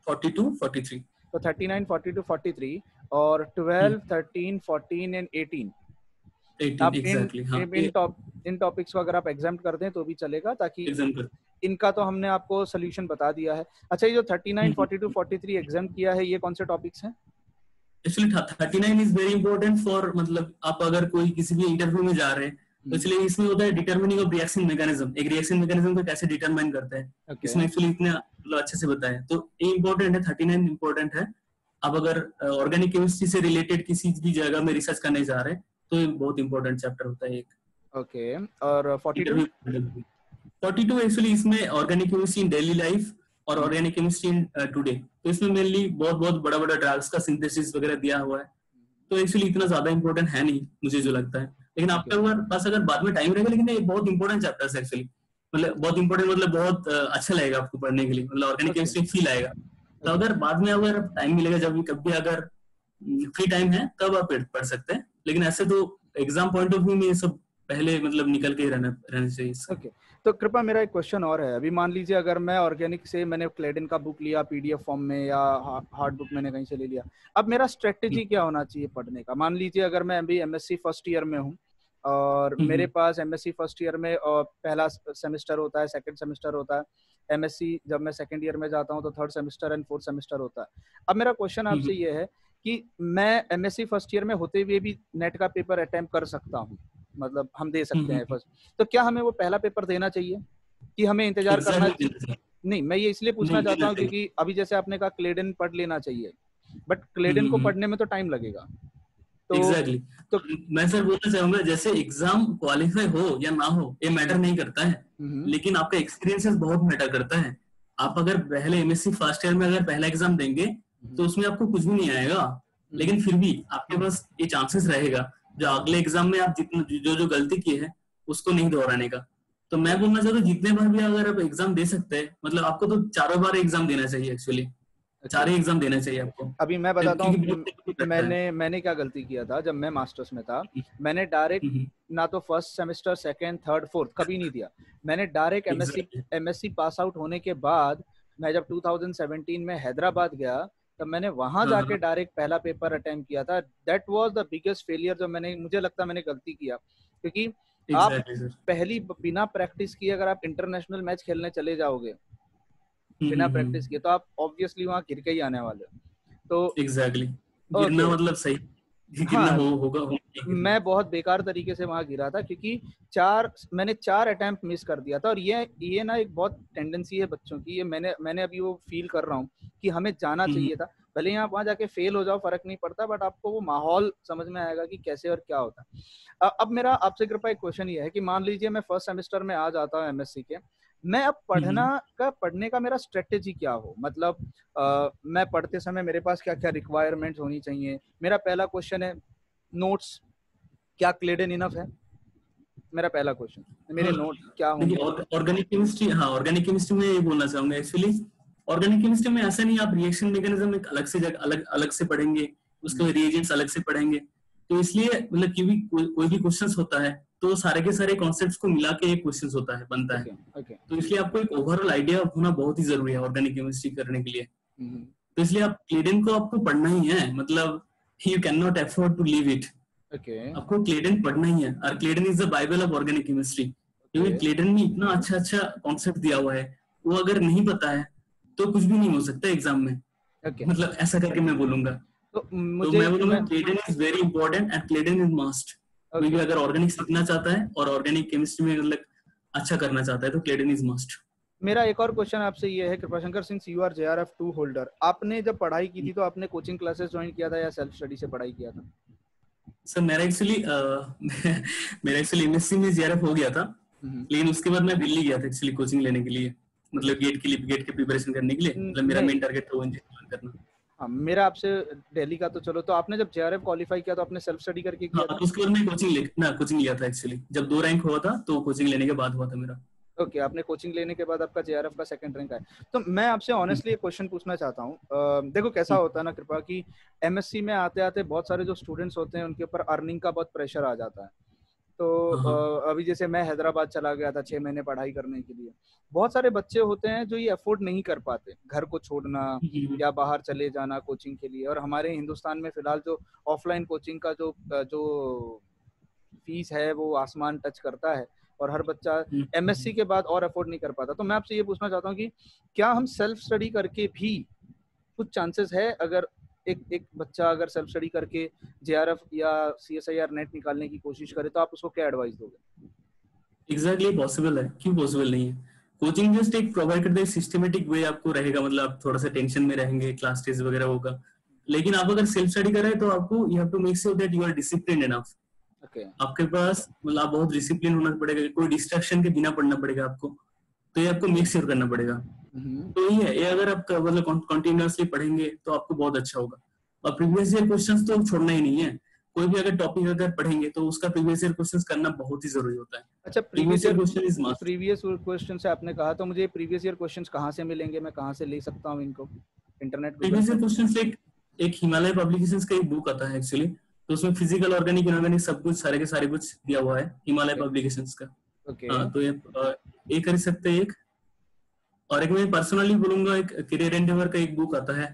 42, 43। तो 39, 42, 43 और 12, 13, 14 एंड 18 आप इन टॉपिक्स को अगर आप एग्जाम कर दें तो भी चलेगा, ताकि इनका तो हमने आपको सोल्यूशन बता दिया है। अच्छा, ये जो 39, 42, 43 एग्जाम किया है, ये कौन से टॉपिक्स हैं? Actually 39 is very important for, मतलब आप अगर कोई किसी भी इंटरव्यू में जा रहे हैं तो इसलिए इसमें होता है डिटरमिनिंग ऑफ रिएक्शन मैकेनिज्म, एक रिएक्शन मैकेनिज्म को कैसे डिटरमाइन करते हैं, इसमें एक्चुअली इतने मतलब अच्छे से बताया है, तो ये इंपॉर्टेंट है। 39 इंपॉर्टेंट है। आप अगर ऑर्गेनिक केमिस्ट्री से रिलेटेड किसी भी जगह में रिसर्च करने जा रहे हैं तो ये बहुत इंपॉर्टेंट चैप्टर होता है एक। ओके, और 42 एक्चुअली इसमें organic chemistry in daily life और ऑर्गेनिक केमिस्ट्री इन टुडे, तो इसमें मेनली बहुत बड़ा ड्रग्स का सिंथेसिस वगैरह दिया हुआ है, तो एक्चुअली इतना ज्यादा इंपॉर्टेंट है नहीं मुझे जो लगता है, लेकिन आपके पास अगर बाद में टाइम रहेगा, लेकिन ये बहुत इंपॉर्टेंट चैप्टर है एक्चुअली, मतलब बहुत इंपॉर्टेंट, मतलब बहुत अच्छा लगेगा आपको पढ़ने के लिए, मतलब ऑर्गेनिक केमिस्ट्री फील आएगा। तो अगर बाद में अगर टाइम मिलेगा, जब कभी अगर फ्री टाइम है तब आप पढ़ सकते हैं, लेकिन ऐसे तो एग्जाम पॉइंट ऑफ व्यू में ये सब पहले मतलब निकल के रहना चाहिए। ओके, तो कृपा मेरा एक क्वेश्चन और है। अभी मान लीजिए अगर मैं ऑर्गेनिक से मैंने क्लेडन का बुक लिया पीडीएफ फॉर्म में या हार्ड बुक मैंने कहीं से ले लिया, अब मेरा स्ट्रेटेजी क्या होना चाहिए पढ़ने का? मान लीजिए अगर मैं अभी एमएससी फर्स्ट ईयर में हूँ और मेरे पास एमएससी फर्स्ट ईयर में पहला सेमेस्टर होता है, सेकंड सेमेस्टर होता है, एमएससी जब मैं सेकंड ईयर में जाता हूँ तो third semester and fourth semester होता है। अब मेरा क्वेश्चन आपसे ये है कि मैं एमएससी फर्स्ट ईयर में होते हुए भी नेट का पेपर अटेम्प्ट कर सकता हूँ, मतलब हम दे सकते हैं फर्स्ट, तो क्या हमें वो पहला पेपर देना चाहिए कि हमें इंतजार करना चाहिए? नहीं, मैं ये इसलिए पूछना चाहता हूँ क्योंकि अभी जैसे आपने कहा क्लेडन पढ़ लेना चाहिए, बट क्लेडन को पढ़ने में तो टाइम लगेगा। तो तो मैं सर बोलना चाहूंगा, जैसे एग्जाम क्वालिफाई हो या ना हो ये मैटर नहीं करता है, लेकिन आपका एक्सपीरियंसेस बहुत मैटर करता है। आप अगर पहले एमएससी फर्स्ट ईयर में अगर पहला एग्जाम देंगे तो उसमें आपको कुछ भी नहीं आएगा, लेकिन फिर भी आपके पास ये चांसेस रहेगा जो अगले एग्जाम में आप जितना जो गलती की है उसको नहीं दोहराने का। तो मैं बोलना चाहता हूँ जितने बार भी अगर आप एग्जाम दे सकते हैं, मतलब आपको तो 4 बार एग्जाम देना चाहिए, एक्चुअली 4 एग्जाम देना चाहिए आपको। अभी मैं बताता हूँ मैंने क्या गलती किया था जब मैं मास्टर्स में था। मैंने डायरेक्ट ना तो first semester, second, third, fourth कभी नहीं दिया। मैंने डायरेक्ट एमएससी पास आउट होने के बाद मैं जब 2017 में हैदराबाद गया तब मैंने वहां जाके डायरेक्ट पहला पेपर अटेम्प्ट किया था। That was the biggest failure जो मुझे लगता है मैंने गलती किया, क्योंकि आप पहली बिना प्रैक्टिस किए अगर आप इंटरनेशनल मैच खेलने चले जाओगे बिना प्रैक्टिस किए तो आप ऑब्वियसली वहां गिर के ही आने वाले हो। तो गिरना मतलब सही गिरना होगा। मैं बहुत बेकार तरीके से वहां गिरा था क्योंकि मैंने 4 अटेम्प्ट मिस कर दिया था। और ये ना एक बहुत टेंडेंसी है बच्चों की, ये मैंने अभी वो फील कर रहा हूँ कि हमें जाना चाहिए था। भले ही आप वहां जाके फेल हो जाओ फर्क नहीं पड़ता, बट आपको वो माहौल समझ में आएगा कि कैसे और क्या होता है। अब मेरा आपसे कृपा एक क्वेश्चन ये है कि मान लीजिए मैं फर्स्ट सेमेस्टर में आ जाता हूँ एमएससी के, मैं अब पढ़ने का मेरा स्ट्रेटेजी क्या हो, मतलब मैं पढ़ते समय मेरे पास क्या क्या रिक्वायरमेंट्स होनी चाहिए। मेरा पहला क्वेश्चन है नोट्स, क्या क्लेडन इनफ है? मेरा पहला क्वेश्चन मेरे नोट क्या होंगे? ऑर्गेनिक केमिस्ट्री में ये बोलना चाहूंगा, एक्चुअली ऑर्गेनिक केमिस्ट्री में ऐसा नहीं आप रिएक्शन मैकेनिज्म एक अलग से पढ़ेंगे, उसके रिएजेंट्स अलग से पढ़ेंगे, तो इसलिए मतलब कोई भी क्वेश्चन होता है तो सारे के सारे कॉन्सेप्ट्स को मिला के एक क्वेश्चन होता है बनता है। तो इसलिए आपको एक ओवरऑल आइडिया होना बहुत ही जरूरी है ऑर्गेनिक केमिस्ट्री करने के लिए। तो इसलिए आप क्लेडन को आपको पढ़ना ही है, मतलब you can not afford to leave it. आपको क्लेडन पढ़ना ही है, और Clayden is the Bible of organic chemistry, क्योंकि क्लेडन में इतना अच्छा कॉन्सेप्ट दिया हुआ है, वो अगर नहीं पता है तो कुछ भी नहीं हो सकता एग्जाम में। मतलब ऐसा करके मैं बोलूंगा। तो मैं बोलूंगा Clayden is very important and Clayden is must. क्योंकि अगर ऑर्गेनिक सीखना चाहता है और ऑर्गेनिक केमिस्ट्री में मतलब अच्छा करना चाहता है तो क्लेडन इज मस्ट। मेरा एक और क्वेश्चन आपसे ये है Kripashankar Singh, you are JRF 2 holder, आपने जब पढ़ाई की थी तो आपने कोचिंग क्लासेस ज्वाइन किया था या सेल्फ स्टडी से पढ़ाई किया था? सर मेरा एक्चुअली एमएससी में JRF हो गया था, लेकिन उसके बाद मैं दिल्ली गया था एक्चुअली कोचिंग लेने के लिए, मतलब गेट के प्रिपरेशन करने के लिए। मतलब मेरा मेन टारगेट था वो इंजीनियरिंग करना। हाँ, मेरा आपसे दिल्ली का तो चलो, तो आपने जब JRF क्वालिफाई किया तो आपने सेल्फ स्टडी करके किया? हाँ, उसके बाद मैं कोचिंग लिया था एक्चुअली, जब 2 रैंक हुआ था तो कोचिंग लेने के बाद हुआ था मेरा। ओके, आपने कोचिंग लेने के बाद आपका जेआरएफ का सेकंड रैंक आया। तो मैं आपसे ऑनेस्टली एक क्वेश्चन पूछना चाहता हूँ। देखो कैसा होता है ना कृपा, कि एमएससी में आते आते बहुत सारे जो स्टूडेंट्स होते हैं उनके ऊपर अर्निंग का बहुत प्रेशर आ जाता है। तो अभी जैसे मैं हैदराबाद चला गया था 6 महीने पढ़ाई करने के लिए। बहुत सारे बच्चे होते हैं जो ये अफोर्ड नहीं कर पाते, घर को छोड़ना या बाहर चले जाना कोचिंग के लिए। और हमारे हिंदुस्तान में फिलहाल जो ऑफलाइन कोचिंग का जो फीस है वो आसमान टच करता है, और हर बच्चा एमएससी के बाद और अफोर्ड नहीं कर पाता। तो मैं आपसे ये पूछना चाहता हूँ कि क्या हम सेल्फ स्टडी करके भी कुछ चांसेस है, अगर एक बच्चा अगर सेल्फ स्टडी करके जेआरएफ या सीएसआईआर नेट निकालने की कोशिश करे, तो आप उसको क्या एडवाइस दोगे? एग्जैक्टली पॉसिबल है, क्यों पॉसिबल नहीं है। कोचिंग जस्ट एक प्रोवाइड करते हैं, सिस्टमेटिक वे आपको रहेगा, मतलब आप थोड़ा सा टेंशन में रहेंगे, क्लास टेस्ट वगैरह होगा। लेकिन आप अगर सेल्फ स्टडी कर रहे हैं तो आपको you have to make sure that you are disciplined enough. आपके पास मतलब आप बहुत डिसिप्लिन होना पड़ेगा, कोई डिस्ट्रैक्शन के बिना पढ़ना पड़ेगा आपको, तो ये आपको मेक श्योर करना पड़ेगा। तो ये है, ये अगर आप मतलब कंटिन्यूअसली पढ़ेंगे तो आपको बहुत अच्छा होगा। और प्रीवियस ईयर क्वेश्चंस तो छोड़ना ही नहीं है। कोई भी अगर टॉपिक अगर पढ़ेंगे तो उसका प्रीवियस ईयर क्वेश्चंस करना बहुत ही जरूरी होता है। अच्छा, प्रीवियस ईयर क्वेश्चन से आपने कहा, तो मुझे प्रीवियस ईयर क्वेश्चंस कहाँ से मिलेंगे, मैं कहाँ से ले सकता हूँ इनको? इंटरनेट? प्रीवियस ईयर क्वेश्चंस एक हिमालय पब्लिकेशंस का एक बुक आता है एक्चुअली, तो उसमें फिजिकल, ऑर्गेनिक, इनऑर्गेनिक सब कुछ सारे के सारे कुछ दिया हुआ है हिमालय पब्लिकेशंस का। तो ये कर सकते हैं एक। और एक मैं पर्सनली बोलूंगा, एक करियर एंडेवर का एक बुक आता है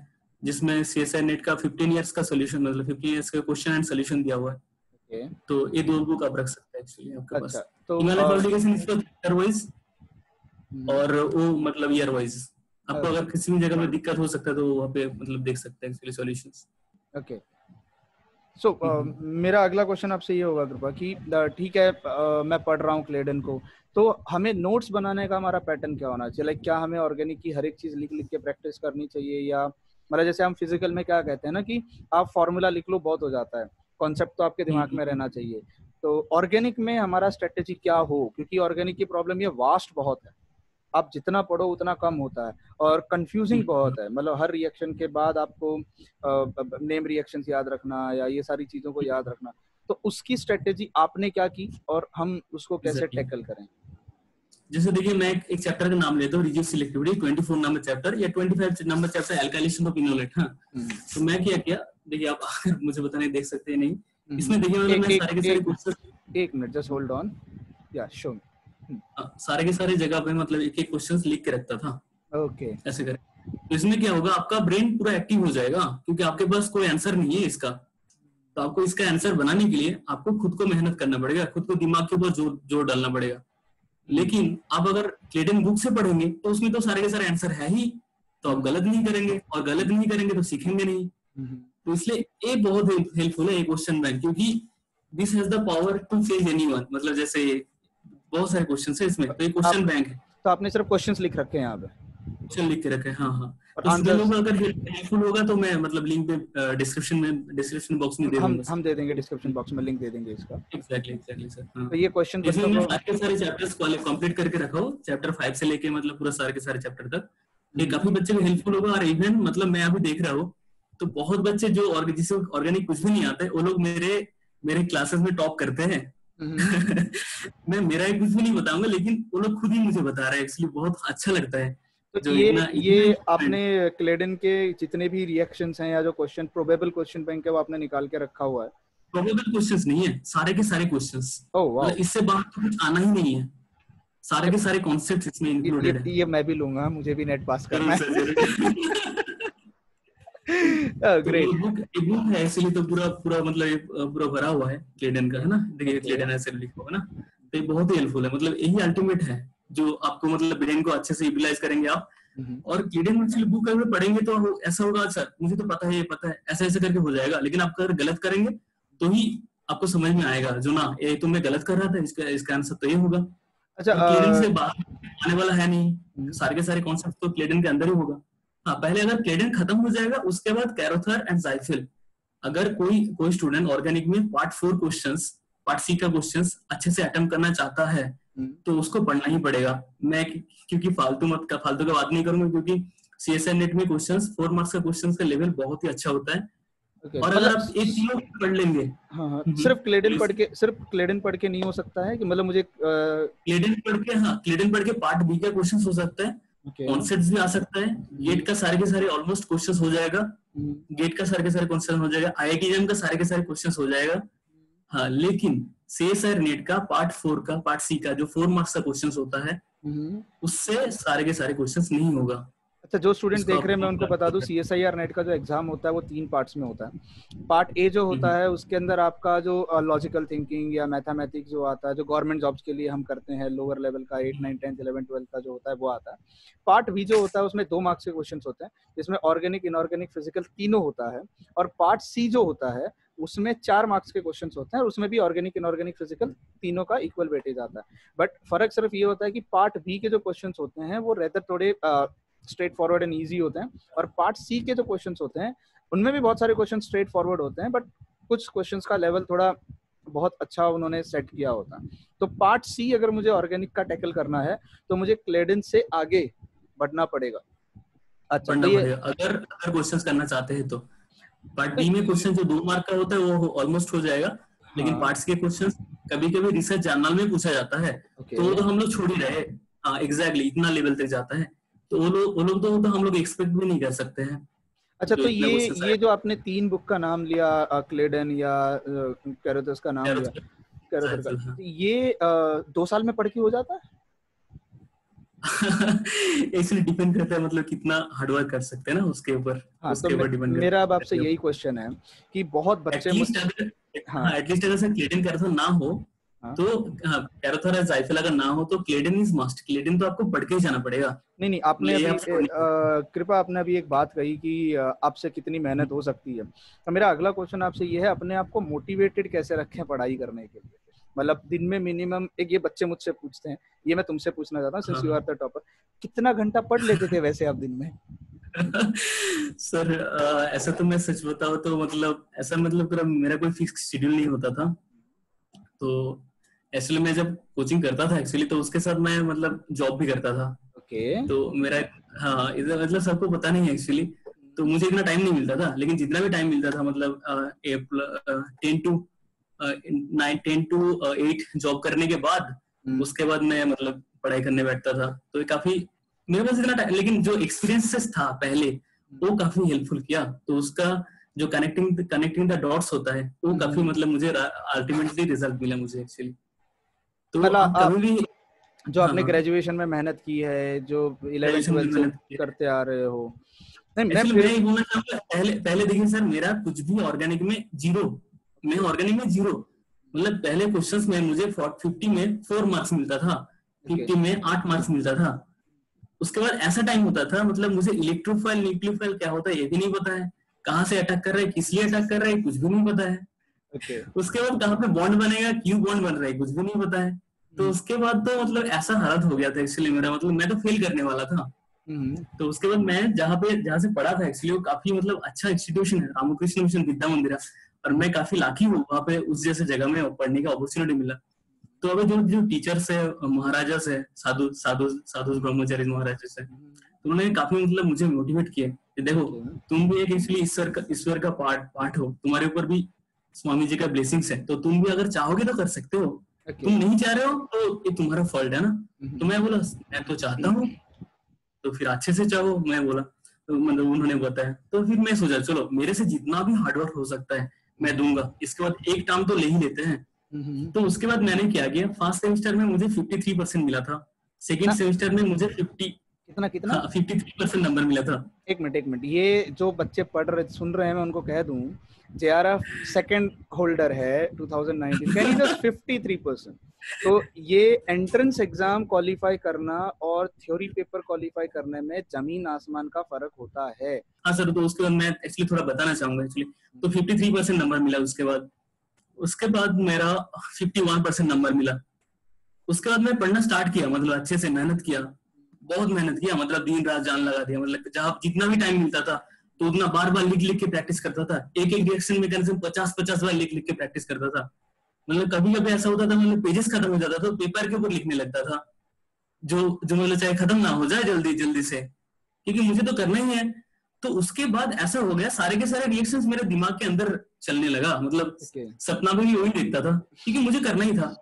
जिसमें सीएसआई नेट का 15 इयर्स का सॉल्यूशन, मतलब 15 इयर्स का क्वेश्चन एंड सॉल्यूशन दिया हुआ है। तो ये दो बुक आप रख सकते हैं एक्चुअली आपके पास। तो हिमालय पब्लिकेशन इसका ईयर वाइज और वो मतलब ईयर वाइज आपको अगर किसी भी जगह में दिक्कत हो सकता है तो वहाँ पे मतलब देख सकते हैं एक्चुअली सॉल्यूशंस। ओके, सो मेरा अगला क्वेश्चन आपसे ये होगा कृपा कि ठीक है, मैं पढ़ रहा हूँ क्लेडन को, तो हमें नोट्स बनाने का हमारा पैटर्न क्या होना चाहिए? लाइक क्या हमें ऑर्गेनिक की हर एक चीज लिख लिख के प्रैक्टिस करनी चाहिए, या मतलब जैसे हम फिजिकल में क्या कहते हैं ना कि आप फॉर्मूला लिख लो बहुत हो जाता है, कॉन्सेप्ट तो आपके दिमाग में रहना चाहिए। तो ऑर्गेनिक में हमारा स्ट्रेटेजी क्या हो? क्योंकि ऑर्गेनिक की प्रॉब्लम ये वास्ट बहुत है, आप जितना पढ़ो उतना कम होता है, और कंफ्यूजिंग बहुत है। मतलब हर रिएक्शन के बाद आपको नेम रिएक्शंस याद रखना या ये सारी चीजों को याद रखना। तो उसकी स्ट्रेटेजी आपने क्या की और हम उसको कैसे टैकल करें? जैसे देखिए, मैं एक चैप्टर का नाम लेता हूँ, रिड्यूस सिलेक्टिविटी, 24 नंबर चैप्टर या 25 number chapter alkylation of enolate. हाँ, तो मैं क्या किया, देखिए आप मुझे बताने देख सकते हैं नहीं, इसमें देखिए मतलब मैं सारे के सारे क्वेश्चन, एक मिनट जस्ट होल्ड ऑन, या शो सारे के सारे जगह पे मतलब एक एक क्वेश्चंस लिख के रखता था। ओके, ऐसे करें तो इसमें क्या होगा, आपका ब्रेन पूरा एक्टिव हो जाएगा, क्योंकि आपके पास कोई आंसर नहीं है इसका। तो आपको इसका आंसर बनाने के लिए आपको खुद को मेहनत करना पड़ेगा, खुद को दिमाग के ऊपर जोर डालना पड़ेगा। लेकिन आप अगर क्लेडन बुक से पढ़ेंगे तो उसमें तो सारे के सारे आंसर है ही, तो आप गलत नहीं करेंगे, और गलत नहीं करेंगे तो सीखेंगे नहीं। तो इसलिए ये बहुत हेल्पफुल है ये क्वेश्चन बैंक, क्योंकि this has the power to change anyone. मतलब जैसे बहुत सारे क्वेश्चन है इसमें, तो ये क्वेश्चन बैंक है। तो आपने सिर्फ क्वेश्चंस लिख रखे हैं यहाँ पे? क्वेश्चन लिख के रखे हैं, हाँ हाँ। तो स्टूडेंट को अगर हेल्पफुल होगा तो मैं मतलब लिंक पे डिस्क्रिप्शन बॉक्स में दे दूंगा। हम दे देंगे, डिस्क्रिप्शन बॉक्स में लिंक दे देंगे इसका। Exactly sir. तो ये क्वेश्चन इसमें सारे सारे चैप्टर्स कंप्लीट करके रखा हो, चैप्टर 5 से लेके मतलब पूरा सारे के सारे चैप्टर तक। ये काफी बच्चे को हेल्पफुल होगा। और इवन मतलब मैं अभी देख रहा हूँ तो बहुत बच्चे जो जिसे ऑर्गेनिक कुछ भी नहीं आता है, वो लोग मेरे क्लासेस में टॉप करते हैं। मैं मेरा कुछ भी नहीं बताऊंगा, लेकिन वो लोग खुद ही मुझे बता रहे हैं, एक्चुअली बहुत अच्छा लगता है। तो ये आपने क्लेडन के जितने भी रिएक्शंस हैं या जो क्वेश्चन प्रोबेबल क्वेश्चन बैंक है वो आपने निकाल के रखा हुआ है? प्रोबेबल क्वेश्चंस नहीं है, सारे के सारे क्वेश्चंस। मतलब इससे बाहर तो कुछ आना ही नहीं है, सारे के सारे कॉन्सेप्ट्स इसमें इंक्लूडेड है। ये मैं भी लूंगा, मुझे भी नेट पास करना है। ग्रेट बुक है इसलिए तो पूरा मतलब पूरा भरा हुआ है क्लेडन का, है ना। देखिए क्लेडन ऐसे लिखा होगा ना, तो ये बहुत ही हेल्पफुल है। मतलब यही अल्टीमेट है जो आपको मतलब ब्रेन को अच्छे से यूटिलाइज करेंगे आप। और क्लेडन एक्चुअली बुक अगर पढ़ेंगे तो ऐसा होगा, सर मुझे तो पता है, ये पता है, ऐसा ऐसे करके हो जाएगा। लेकिन आप अगर गलत करेंगे तो ही आपको समझ में आएगा, जो ना ये तो मैं गलत कर रहा था, इसका आंसर तो ये होगा। अच्छा, क्लेडन से बाहर आने वाला है नहीं, सारे के सारे कॉन्सेप्ट तो क्लेडन के अंदर ही होगा। हाँ, पहले अगर क्लेडन खत्म हो जाएगा उसके बाद कैरोथर एंड ज़ाइफिल। अगर कोई स्टूडेंट ऑर्गेनिक में पार्ट 4 क्वेश्चंस, पार्ट सी का क्वेश्चंस अच्छे से अटेम्प्ट करना चाहता है तो उसको पढ़ना ही पड़ेगा। मैं क्योंकि फालतू का बात नहीं करूंगा, क्योंकि सीएसआई नेट में क्वेश्चंस 4 मार्क्स का क्वेश्चंस का लेवल बहुत ही अच्छा होता है। और अगर आप एक तीनों पढ़ लेंगे। हाँ, सिर्फ क्लेडन पढ़ के नहीं हो सकता है कि मतलब मुझे क्लेडन पढ़ के पार्ट बी का क्वेश्चन हो सकता है, कॉन्सेप्ट्स भी आ सकता है, गेट का सारे के सारे ऑलमोस्ट क्वेश्चंस हो जाएगा, गेट का सारे के सारे क्वेश्चन हो जाएगा, आईआईटी एग्जाम का सारे के सारे क्वेश्चंस हो जाएगा। हाँ, लेकिन सीएसआईआर नेट का पार्ट 4 का, पार्ट सी का जो 4 मार्क्स का क्वेश्चंस होता है, उससे सारे के सारे क्वेश्चंस नहीं होगा। अच्छा, जो स्टूडेंट देख रहे हैं मैं उनको बता दूं, सीएसआईआर नेट का जो एग्जाम होता है वो 3 पार्ट्स में होता है। पार्ट ए जो होता है उसके अंदर आपका जो लॉजिकल थिंकिंग या मैथमेटिक्स जो आता है, जो गवर्नमेंट जॉब्स के लिए हम करते हैं, लोअर लेवल का 8, 9, 10, 11, 12 का जो होता है वो आता है। पार्ट बी जो होता है उसमें 2 मार्क्स के क्वेश्चन होते हैं, जिसमें ऑर्गेनिक, इनऑर्गेनिक, फिजिकल तीनों होता है। और पार्ट सी जो होता है उसमें 4 मार्क्स के क्वेश्चंस होते हैं और उसमें भी ऑर्गेनिक, इनऑर्गेनिक, फिजिकल तीनों का इक्वल वेटेज आता है। बट फर्क सिर्फ ये होता है कि पार्ट बी के जो क्वेश्चंस होते हैं वो रेदर थोड़े स्ट्रेट फॉरवर्ड एंड इजी होते हैं, और पार्ट सी के जो क्वेश्चंस होते हैं उनमें भी बहुत सारे क्वेश्चन स्ट्रेट फॉरवर्ड होते हैं, बट कुछ क्वेश्चंस का लेवल थोड़ा बहुत अच्छा उन्होंने सेट किया होता है। तो पार्ट सी अगर मुझे ऑर्गेनिक का टैकल करना है तो मुझे क्लेडन से आगे बढ़ना पड़ेगा। अच्छा, अगर क्वेश्चंस करना चाहते हैं तो पार्ट बी में क्वेश्चन जो 2 मार्क का होता है वो ऑलमोस्ट हो जाएगा। लेकिन पार्ट्स के क्वेश्चंस कभी-कभी रिसर्च जर्नल में पूछा जाता है, तो हम लोग छोड़ ही रहे। हाँ, एग्जैक्टली इतना लेवल तक जाता है, तो वो लोग तो हम लोग एक्सपेक्ट भी नहीं कर सकते हैं। अच्छा, तो ये जो आपने 3 बुक का नाम लिया, क्लेडन या कैरोथेस का नाम लिया, कैरोथेस का, ये 2 साल में पढ़ के हो जाता है? एक्चुअली डिपेंड करता है मतलब कितना हार्डवर्क कर सकते हैं ना उसके ऊपर। हाँ, उसके ऊपर डिपेंड। मेरा अब आपसे यही क्वेश्चन है कि बहुत बच्चे एटलीस्ट अगर क्लेडन कैरोथेस ना हो तो कैरोथेस या जाइफल अगर ना हो तो क्लेडन इज मस्ट। क्लेडन तो आपको पढ़ के ही जाना पड़ेगा। नहीं, आपने अभी कृपा आपने अभी एक बात कही कि आपसे कितनी मेहनत हो सकती है, तो मेरा अगला क्वेश्चन आपसे ये है, अपने आप को मोटिवेटेड कैसे रखें पढ़ाई करने के लिए? मतलब दिन में मिनिमम ये बच्चे मुझसे पूछते हैं, ये मैं तुमसे पूछना चाहता हूँ, since you are the topper, कितना घंटा पढ़ लेते थे वैसे आप दिन में? सर ऐसा तो मैं सच बताऊं तो मतलब ऐसा मतलब मेरा कोई फिक्स शेड्यूल नहीं होता था। तो एक्चुअली मैं जब कोचिंग करता था एक्चुअली तो उसके साथ मैं मतलब जॉब भी करता था। तो मेरा इधर मतलब सबको पता नहीं है एक्चुअली, तो मुझे इतना टाइम नहीं मिलता था। लेकिन जितना भी टाइम मिलता था मतलब 10 to 8 जॉब करने के बाद उसके बाद मैं मतलब पढ़ाई करने बैठता था। तो काफी मेरे पास इतना टाइम, लेकिन जो एक्सपीरियंसेस था पहले वो काफी हेल्पफुल किया। तो उसका जो कनेक्टिंग द डॉट्स होता है वो काफी मतलब मुझे अल्टीमेटली रिजल्ट मिला मुझे एक्चुअली। तो कभी भी जो आपने ग्रेजुएशन में मेहनत की है, जो 11th 12th करते आ रहे हो, मैं बोलना चाहूंगा पहले देखिए सर, मेरा कुछ भी ऑर्गेनिक में जीरो, मैं ऑर्गेनिक में जीरो। मतलब पहले क्वेश्चंस में मुझे 50 में 4 मार्क्स मिलता था, 50 में 8 मार्क्स मिलता था। उसके बाद ऐसा टाइम होता था मतलब मुझे इलेक्ट्रोफाइल न्यूक्लियोफाइल क्या होता है ये भी नहीं पता है, कहाँ से अटैक कर रहा है, किस लिए अटैक कर रहा है कुछ भी नहीं पता है। उसके बाद कहाँ पे बॉन्ड बनेगा, क्यों बॉन्ड बन रहा है कुछ भी नहीं पता है। तो उसके बाद तो मतलब ऐसा हालत हो गया था एक्चुअली मेरा, मतलब मैं तो फेल करने वाला था। तो उसके बाद मैं जहाँ से पढ़ा था एक्चुअली वो काफी मतलब अच्छा इंस्टीट्यूशन है, रामकृष्ण मिशन विद्या मंदिर, और मैं काफी लाकी हूँ वहाँ पे उस जैसे जगह में पढ़ने का अपॉर्चुनिटी मिला। तो अभी जो टीचर्स है, महाराजा से, साधु ब्रह्मचारी महाराजा से, तो उन्होंने काफी मतलब मुझे मोटिवेट किया कि देखो तुम भी एक एक्चुअली ईश्वर का पार्ट हो, तुम्हारे ऊपर भी स्वामी जी का ब्लेसिंग्स है, तो तुम भी अगर चाहोगे तो कर सकते हो। तुम नहीं चाह रहे हो तो ये तुम्हारा फॉल्ट है ना। तो मैं बोला मैं तो चाहता हूँ, तो फिर अच्छे से चाहो, मैं बोला। तो मतलब उन्होंने बताया, तो फिर मैं सोचा चलो मेरे से जितना भी हार्डवर्क हो सकता है मैं दूंगा, इसके बाद एक टर्म तो ले ही लेते हैं। तो उसके बाद मैंने क्या किया, फर्स्ट सेमेस्टर में मुझे 53% मिला था, सेकंड सेमेस्टर में मुझे 53% नंबर मिला था। एक मिनट, ये जो बच्चे सुन रहे हैं मैं उनको कह दूं, JRF सेकंड होल्डर है 2019, कैन ही जस्ट 53%। तो ये एंट्रेंस एग्जाम क्वालिफाई करना और थ्योरी पेपर क्वालिफाई करने में जमीन आसमान का फर्क होता है। हाँ सर, तो उसके बाद मैं एक्चुअली थोड़ा बताना चाहूंगा एक्चुअली। तो 53% नंबर मिला, उसके बाद मेरा 51% नंबर मिला। उसके बाद मैं पढ़ना स्टार्ट किया, मतलब अच्छे से मेहनत किया, बहुत मेहनत किया, मतलब दिन रात जान लगा दिया। मतलब जहाँ जितना भी टाइम मिलता था तो उतना बार बार लिख के प्रैक्टिस करता था। एक रिएक्शन में कम से कम 50 बार लिख के प्रैक्टिस करता था। मतलब कभी कभी ऐसा होता था मतलब पेजेस खत्म हो जाता था तो पेपर के ऊपर लिखने लगता था, जो मतलब चाहे खत्म ना हो जाए जल्दी से, क्योंकि मुझे तो करना ही है। तो उसके बाद ऐसा हो गया, सारे के सारे रिएक्शंस मेरे दिमाग के अंदर चलने लगा, मतलब सपना में भी वही देखता था, क्योंकि मुझे करना ही था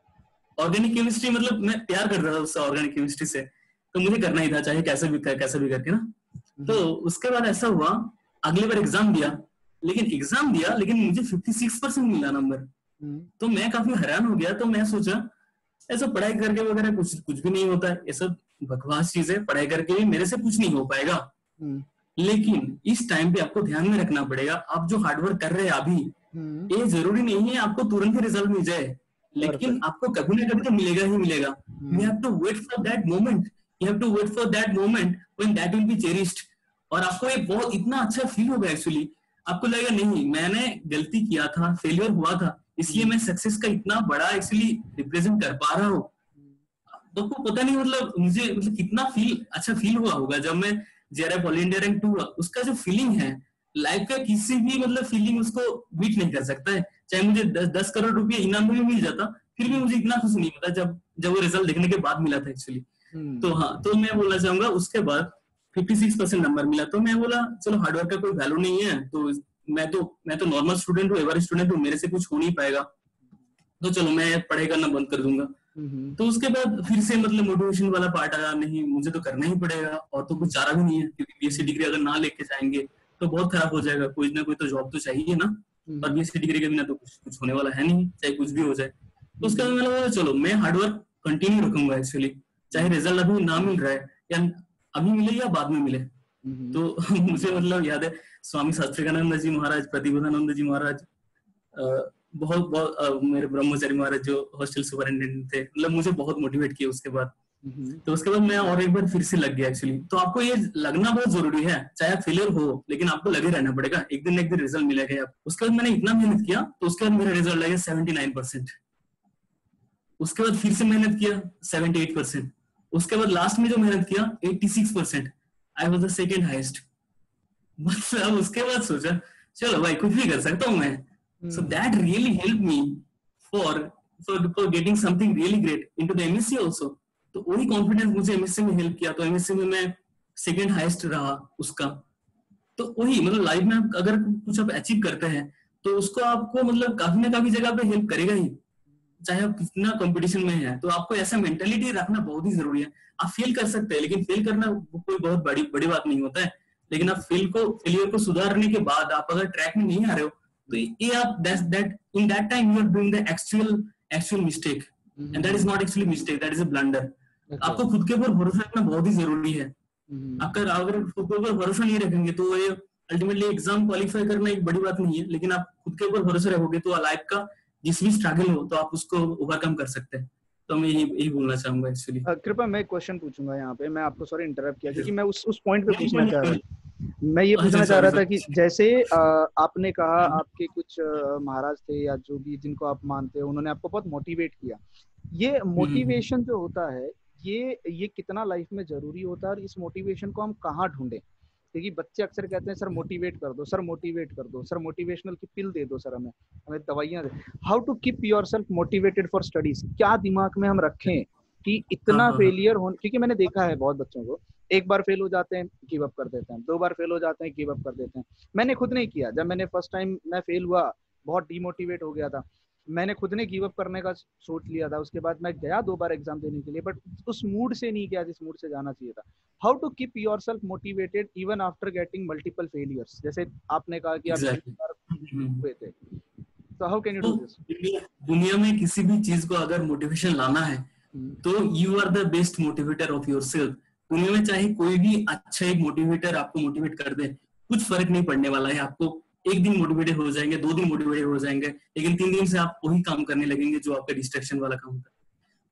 ऑर्गेनिक केमिस्ट्री, मतलब मैं प्यार करता था उससे, ऑर्गेनिक केमिस्ट्री से, तो मुझे करना ही था चाहे कैसे भी करके ना। तो उसके बाद ऐसा हुआ, अगले बार एग्जाम दिया, लेकिन मुझे 56% मिला नंबर। तो मैं काफी हैरान हो गया। तो मैं सोचा ऐसा पढ़ाई करके वगैरह कुछ भी नहीं होता है, ये सब बकवास चीज है, पढ़ाई करके भी मेरे से कुछ नहीं हो पाएगा। लेकिन इस टाइम पे आपको ध्यान में रखना पड़ेगा, आप जो हार्डवर्क कर रहे हैं अभी, ये जरूरी नहीं है आपको तुरंत ही रिजल्ट मिल जाए, लेकिन आपको कभी ना कभी तो मिलेगा ही मिलेगा। You have to wait for that moment. You have to wait for that moment when that will be cherished. और आपको ये बहुत इतना अच्छा फील होगा एक्चुअली, आपको लगेगा नहीं मैंने गलती किया था, फेलियर हुआ था, इसलिए मैं सक्सेस का इतना बड़ा एक्चुअली रिप्रेजेंट कर पा रहा हूँ। तो आपको पता नहीं मतलब मुझे मतलब कितना अच्छा फील हुआ होगा जब मैं जेआरएफ ऑल इंडिया रैंक 2 उसका जो फीलिंग है लाइफ का किसी भी मतलब फीलिंग उसको बीट नहीं कर सकता है। चाहे मुझे 10 करोड़ रुपए इनाम में भी मिल जाता, फिर भी मुझे इतना खुश नहीं होता जब वो रिजल्ट देखने के बाद मिला था एक्चुअली। तो हाँ, तो मैं बोलना चाहूंगा उसके बाद 56% नंबर मिला, तो मैं बोला चलो हार्डवर्क का कोई वैल्यू नहीं है, तो मैं तो नॉर्मल स्टूडेंट हूँ, एवरेज स्टूडेंट हूँ, मेरे से कुछ हो नहीं पाएगा, तो चलो मैं पढ़ाई करना बंद कर दूंगा। तो उसके बाद फिर से मतलब मोटिवेशन वाला पार्ट आया, नहीं मुझे तो करना ही पड़ेगा और तो कुछ चारा भी नहीं है, क्योंकि बीएससी डिग्री अगर ना लेके जाएंगे तो बहुत खराब हो जाएगा, कोई ना कोई तो जॉब तो चाहिए ना, और बीएससी डिग्री के बिना तो कुछ होने वाला है नहीं, चाहे कुछ भी हो जाए। तो उसके बाद मैंने बोला चलो मैं हार्डवर्क कंटिन्यू रखूंगा एक्चुअली, चाहे रिजल्ट अभी ना मिल रहा है या अभी मिले या बाद में मिले। तो मुझे मतलब याद है स्वामी शास्त्रीकानंद जी महाराज, प्रतिबोधानंद जी महाराज, बहुत मेरे ब्रह्मचारी महाराज जो हॉस्टल सुपरिटेंडेंट थे, मतलब मुझे बहुत मोटिवेट किया उसके बाद। तो उसके बाद मैं और एक बार फिर से लग गया एक्चुअली। तो आपको ये लगना बहुत जरूरी है, चाहे आप फेलियर हो लेकिन आपको लगे रहना पड़ेगा, एक दिन रिजल्ट मिलेगा। उसके बाद मैंने इतना मेहनत किया, तो उसके बाद मेरा रिजल्ट लगा 79%। उसके बाद फिर से मेहनत किया 78%। उसके बाद लास्ट में जो मेहनत किया 86%। I was the second highest. मतलब उसके बाद सोचा चलो भाई कुछ भी कर सकता हूँ मैं। So that really helped me for getting something really great into the MSc also. तो वही कॉन्फिडेंस मुझे MSc में हेल्प किया, तो MSc में मैं सेकंड हाईएस्ट रहा उसका। तो वही मतलब लाइफ में अगर कुछ आप अचीव करते हैं तो उसको आपको मतलब काफी ना काफी जगह पे हेल्प करेगा ही, चाहे आप कितना कंपटीशन में है। तो आपको ऐसा मेंटालिटी रखना बहुत ही जरूरी है। आप फेल कर सकते हैं, लेकिन फेल करना कोई बहुत बड़ी बात नहीं होता है। लेकिन आप फेलियर को सुधारने के बाद आप अगर ट्रैक में नहीं आ रहे हो, तो ये आप that in that time you are doing the actual mistake, and that is not actually mistake, that is a blunder. आपको खुद के ऊपर भरोसा रखना बहुत ही जरूरी है। अगर खुद के ऊपर भरोसा नहीं रखेंगे तो ये अल्टीमेटली एग्जाम क्वालिफाई करना एक बड़ी बात नहीं है, लेकिन आप खुद के ऊपर भरोसा रखोगे तो लाइफ का जिस भी स्ट्रगल हो तो आप उसको ओवरकम कर सकते हैं। तो मैं यही बोलना चाहूंगा एक्चुअली। कृपा मैं क्वेश्चन पूछूंगा यहाँ पे, मैं आपको सॉरी इंटरप्ट किया, क्योंकि मैं उस पॉइंट पे पूछना चाह रहा हूँ। मैं ये पूछना चाह रहा था कि जैसे आपने कहा आपके कुछ महाराज थे या जो भी जिनको आप मानते हो, उन्होंने आपको बहुत मोटिवेट किया। ये मोटिवेशन जो होता है ये कितना लाइफ में जरूरी होता है, और इस मोटिवेशन को हम कहाँ ढूंढें? क्योंकि बच्चे अक्सर कहते हैं सर मोटिवेट कर दो, सर मोटिवेट कर दो, सर मोटिवेशनल की पिल दे दो, सर हमें दवाइयाँ दे। How to keep yourself motivated for studies? क्या दिमाग में हम रखें कि इतना फेलियर हो? क्योंकि मैंने देखा है बहुत बच्चों को, एक बार फेल हो जाते हैं गिव अप कर देते हैं, 2 बार फेल हो जाते हैं गिव अप कर देते हैं। मैंने खुद नहीं किया, जब मैंने फर्स्ट टाइम मैं फेल हुआ बहुत डिमोटिवेट हो गया था, मैंने खुद ने गिव अप करने का सोच लिया था। उसके बाद मैं गया 2 बार एग्जाम देने के लिए, बट उस मूड से नहीं गया जिस मूड से जाना चाहिए था। How to keep yourself motivated even after getting multiple failures? जैसे आपने कहा कि आप हुए थे, तो how can you do this? दुनिया में किसी भी चीज को अगर मोटिवेशन लाना है तो you are the best motivator of yourself. दुनिया में चाहे कोई भी अच्छा एक मोटिवेटर आपको मोटिवेट कर दे, कुछ फर्क नहीं पड़ने वाला है। आपको एक दिन मोटिवेटेड हो जाएंगे, 2 दिन मोटिवेटेड हो जाएंगे, लेकिन 3 दिन से आप वही काम करने लगेंगे जो आपका डिस्ट्रैक्शन वाला काम था।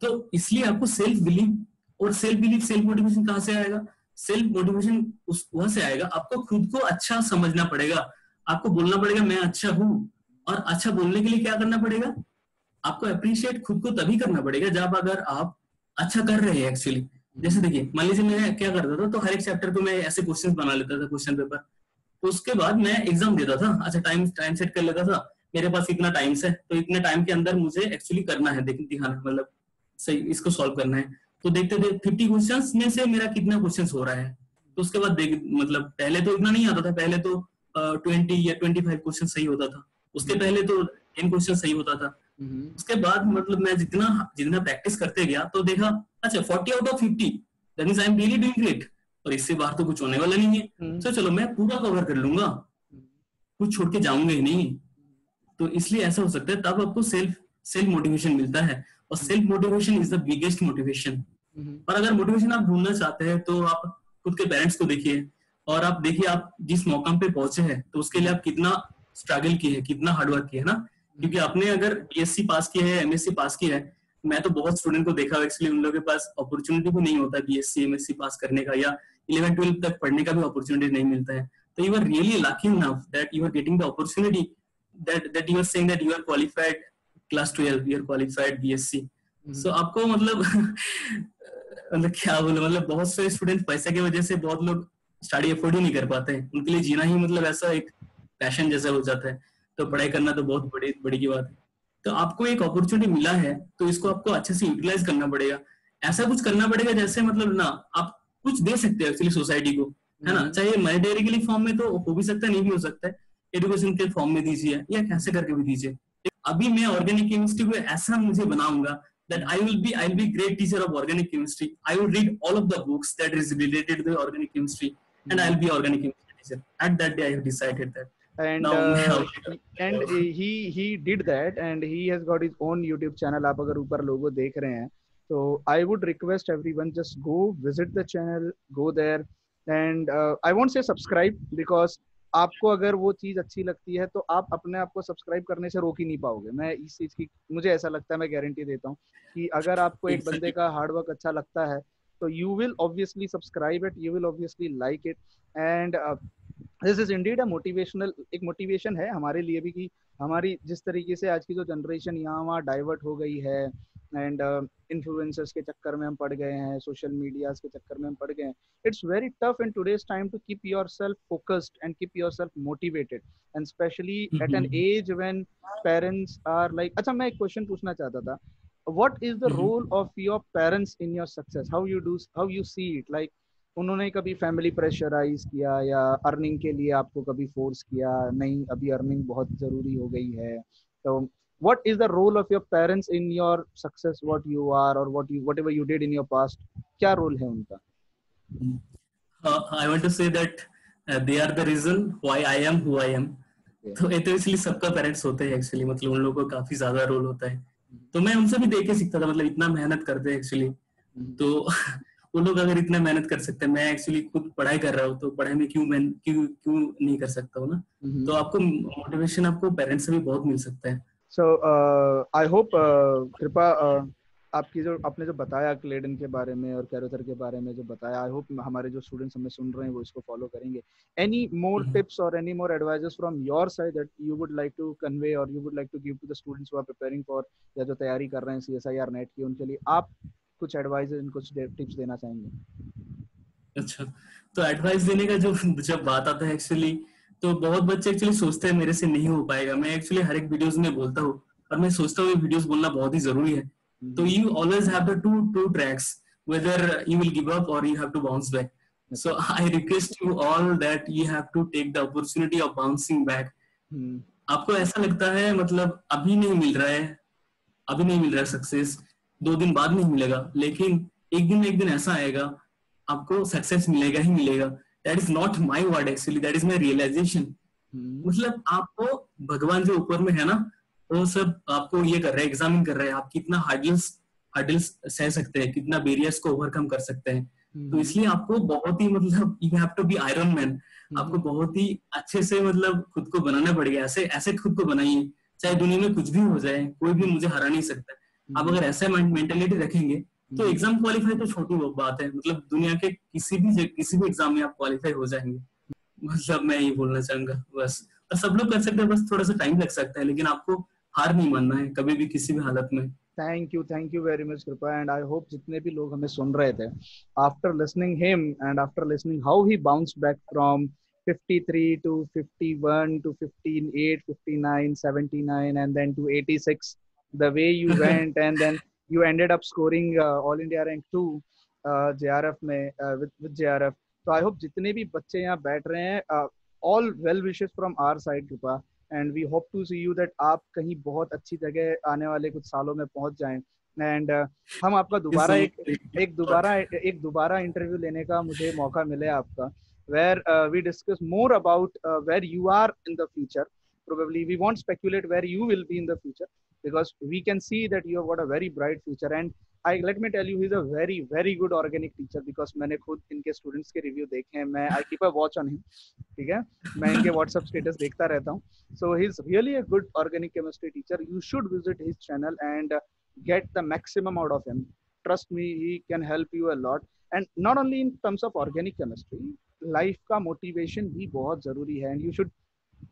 तो इसलिए आपको सेल्फ बिलीव और सेल्फ मोटिवेशन कहाँ से आएगा? सेल्फ मोटिवेशन वहां से आएगा, आपको खुद को अच्छा समझना पड़ेगा। आपको बोलना पड़ेगा मैं अच्छा हूँ, और अच्छा बोलने के लिए क्या करना पड़ेगा? आपको अप्रिशिएट खुद को तभी करना पड़ेगा जब अगर आप अच्छा कर रहे हैं एक्चुअली। जैसे देखिए मान लीजिए मैं क्या करता था, तो हर एक चैप्टर को मैं ऐसे क्वेश्चंस बना लेता था, क्वेश्चन पेपर। तो उसके बाद मैं एग्जाम देता था। अच्छा टाइम सेट कर लेता था, मेरे पास इतना टाइम है, तो इतने टाइम के अंदर मुझे एक्चुअली करना है, दिखाना मतलब सही इसको सॉल्व करना है। तो देखते थे 50 क्वेश्चंस में से मेरा कितना क्वेश्चंस हो रहा है। तो उसके बाद देख मतलब पहले तो इतना नहीं आता था, पहले तो 20 या 25 क्वेश्चन सही होता था, उसके पहले तो 10 क्वेश्चन सही होता था। उसके बाद मतलब मैं जितना जितना प्रैक्टिस करते गया तो देखा अच्छा 40 out of 50 that means I am really doing great, और इससे बाहर तो कुछ होने वाला नहीं है। तो चलो मैं पूरा कवर कर लूंगा, कुछ छोड़ के जाऊंगा ही नहीं। तो इसलिए ऐसा हो सकता है, तब आपको सेल्फ मोटिवेशन मिलता है, और self motivation is the biggest motivation. और अगर मोटिवेशन आप ढूंढना चाहते हैं तो आप खुद के पेरेंट्स को देखिए, और आप देखिए आप जिस मौका पे पहुंचे हैं तो उसके लिए आप कितना स्ट्रगल किए हैं, कितना हार्डवर्क किया है ना। क्योंकि आपने अगर बीएससी पास किया है, एमएससी पास किया है, मैं तो बहुत स्टूडेंट को देखा एक्चुअली उन लोगों के पास अपॉर्चुनिटी भी नहीं होता बीएससी एमएससी पास करने का, या 11-12 तक पढ़ने का भी अपॉर्चुनिटी नहीं मिलता है। तो you are really lucky enough that you are getting the opportunity, that you are saying that you are qualified class 12, you are qualified BSc। so आपको मतलब मतलब क्या बोले, मतलब बहुत सारे स्टूडेंट पैसे की वजह से बहुत लोग स्टडी अफोर्ड ही नहीं कर पाते हैं, उनके लिए जीना ही मतलब ऐसा एक पैशन जैसा हो जाता है। तो पढ़ाई करना तो बहुत बड़ी बड़ी की बात है। तो आपको एक अपॉर्चुनिटी मिला है तो इसको आपको अच्छे से यूटिलाइज करना पड़ेगा। ऐसा कुछ करना पड़ेगा जैसे मतलब ना आप कुछ दे सकते हो एक्चुअली सोसाइटी को, है ना। चाहे मॉनेटरी फॉर्म में तो हो भी सकता है, नहीं भी हो सकता है, एजुकेशन के फॉर्म में दीजिए या कैसे करके भी दीजिए। अभी मैं ऑर्गेनिक केमिस्ट्री को ऐसा मुझे बनाऊंगा that I will be great teacher of organic chemistry. I will read all of the books that is related to organic chemistry, and I'll be organic chemistry teacher. At that day, I have decided that. And he did that, and he has got his own YouTube channel. आप अगर ऊपर लोगो देख रहे हैं तो I would request everyone just go visit the channel, go there, and I won't say subscribe because आपको अगर वो चीज अच्छी लगती है तो आप अपने आप को सब्सक्राइब करने से रोक ही नहीं पाओगे। मैं इस चीज की मुझे ऐसा लगता है, मैं गारंटी देता हूँ कि अगर आपको एक बंदे का हार्डवर्क अच्छा लगता है तो you will obviously subscribe it, you will obviously like it, and this is indeed a motivational, एक मोटिवेशन है हमारे लिए भी कि हमारी जिस तरीके से आज की जो जनरेशन यहाँ वहाँ डाइवर्ट हो गई है, एंड इन्फ्लुएंसर्स के चक्कर में हम पड़ गए हैं, सोशल मीडियाज के चक्कर में हम पड़ गए हैं। It's very tough in today's time to keep yourself focused and keep yourself motivated, and specially at an age when parents are like. अच्छा, मैं एक क्वेश्चन पूछना चाहता था, what is the role of your parents in your success? How you see it? Like उन्होंने कभी family pressurise किया या अर्निंग के लिए आपको कभी फोर्स किया, नहीं अभी अर्निंग बहुत जरूरी हो गई है, तो what is the role of your parents in your success, what you are or whatever you did in your past? क्या रोल है उनका? I want to say that they are the reason why I am who I am। तो ये तो इसलिए सबका parents होते हैं एक्चुअली, मतलब उन लोगों का काफी ज्यादा रोल होता है। तो मैं उनसे भी देख के सीखता था, मतलब इतना मेहनत करते हैं एक्चुअली, तो वो लोग अगर इतना मेहनत कर सकते हैं, मैं एक्चुअली खुद पढ़ाई कर रहा हूँ तो पढ़ाई में क्यों नहीं कर सकता हूँ ना। तो आपको मोटिवेशन आपको पेरेंट्स से भी बहुत मिल सकता है। So I hope कृपा आपकी जो आपने जो बताया क्लेडन के बारे में और कैरोथर के बारे में जो बताया, आई होप हमारे जो स्टूडेंट्स हमें सुन रहे हैं वो इसको फॉलो करेंगे। Any more tips or any more advises from your side that you would like to convey or you would like to give to the students who are preparing for, या जो तैयारी कर रहे हैं CSIR नेट की, उनके लिए आप कुछ एडवाइजेस, कुछ टिप्स देना चाहेंगे? अच्छा, तो एडवाइस देने का जब बात आता है एक्चुअली, तो बहुत बच्चे एक्चुअली सोचते हैं मेरे से नहीं हो पाएगा। मैं एक्चुअली हर एक वीडियोस में बोलता हूँ, और मैं सोचता हूँ ये वीडियोस बोलना बहुत ही जरूरी है। तो you always have the two tracks, whether you will give up or you have to bounce back. So I request you all that you have to take the opportunity of bouncing back. आपको ऐसा लगता है मतलब अभी नहीं मिल रहा है success, 2 दिन बाद नहीं मिलेगा, लेकिन एक दिन ऐसा आएगा आपको सक्सेस मिलेगा ही मिलेगा। That is not my word actually, that is my realisation. मतलब आपको भगवान जो ऊपर में है ना, वो सब आपको ये कर रहे हैं, एग्जामिन कर रहे हैं आप कितना हर्डल्स सह सकते हैं, कितना बैरियर्स को ओवरकम कर सकते हैं। तो इसलिए आपको बहुत ही मतलब you have to be iron man. आपको बहुत ही अच्छे से मतलब खुद को बनाना पड़ेगा। ऐसे खुद को बनाइए, चाहे दुनिया में कुछ भी हो जाए, कोई भी मुझे हरा नहीं सकता। आप अगर ऐसा मेंटेलिटी रखेंगे तो एग्जाम क्वालिफाई तो छोटी बात है, मतलब दुनिया के किसी भी एग्जाम में आप क्वालिफाई हो जाएंगे। मतलब मैं ये बोलना चाहूंगा बस, और सब लोग कर सकते हैं, बस थोड़ा सा टाइम लग सकता है, लेकिन आपको हार नहीं मानना है कभी भी किसी भी हालत में। Thank you very much Kripa, and I hope जितने भी लोग हमें सुन रहे थे, after listening him and after listening how he bounced back from 53 to 51 to 58, 59, 79 and then to 86, the way you went and then you ended up scoring all India rank 2 JRF में with JRF। तो I hope जितने भी बच्चे यहाँ बैठ रहे हैं, all well wishes from our side Kripa, and we hope to see you that आप कहीं बहुत अच्छी जगह आने वाले कुछ सालों में पहुंच जाएं, एंड हम आपका दोबारा एक दोबारा इंटरव्यू लेने का मुझे मौका मिले आपका, where we discuss more about where you are in the future. Probably we won't speculate where you will be in the future, because we can see that you have got a very bright future. And let me tell you, he's a very very good organic teacher, because मैंने खुद इनके students के review देखे हैं, मैं I keep a watch on him, ठीक है, मैं इनके WhatsApp status देखता रहता हूँ. So he's really a good organic chemistry teacher. You should visit his channel and get the maximum out of him. Trust me, he can help you a lot. And not only in terms of organic chemistry, life का motivation भी बहुत जरूरी है, and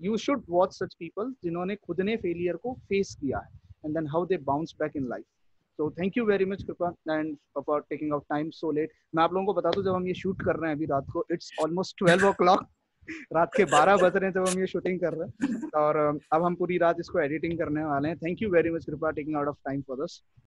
you should watch such people जिन्होंने खुद ने failure को face किया है, and then how they bounce back in life. तो thank you very much Kripa and for taking out time so late. मैं आप लोगों को बता दूं, जब हम ये शूट कर रहे हैं अभी रात को, इट्स ऑलमोस्ट 12 o'clock, रात के 12 बज रहे हैं जब हम ये शूटिंग कर रहे हैं, और अब हम पूरी रात इसको एडिटिंग करने वाले हैं. थैंक यू वेरी मच कृपा taking out of time for this.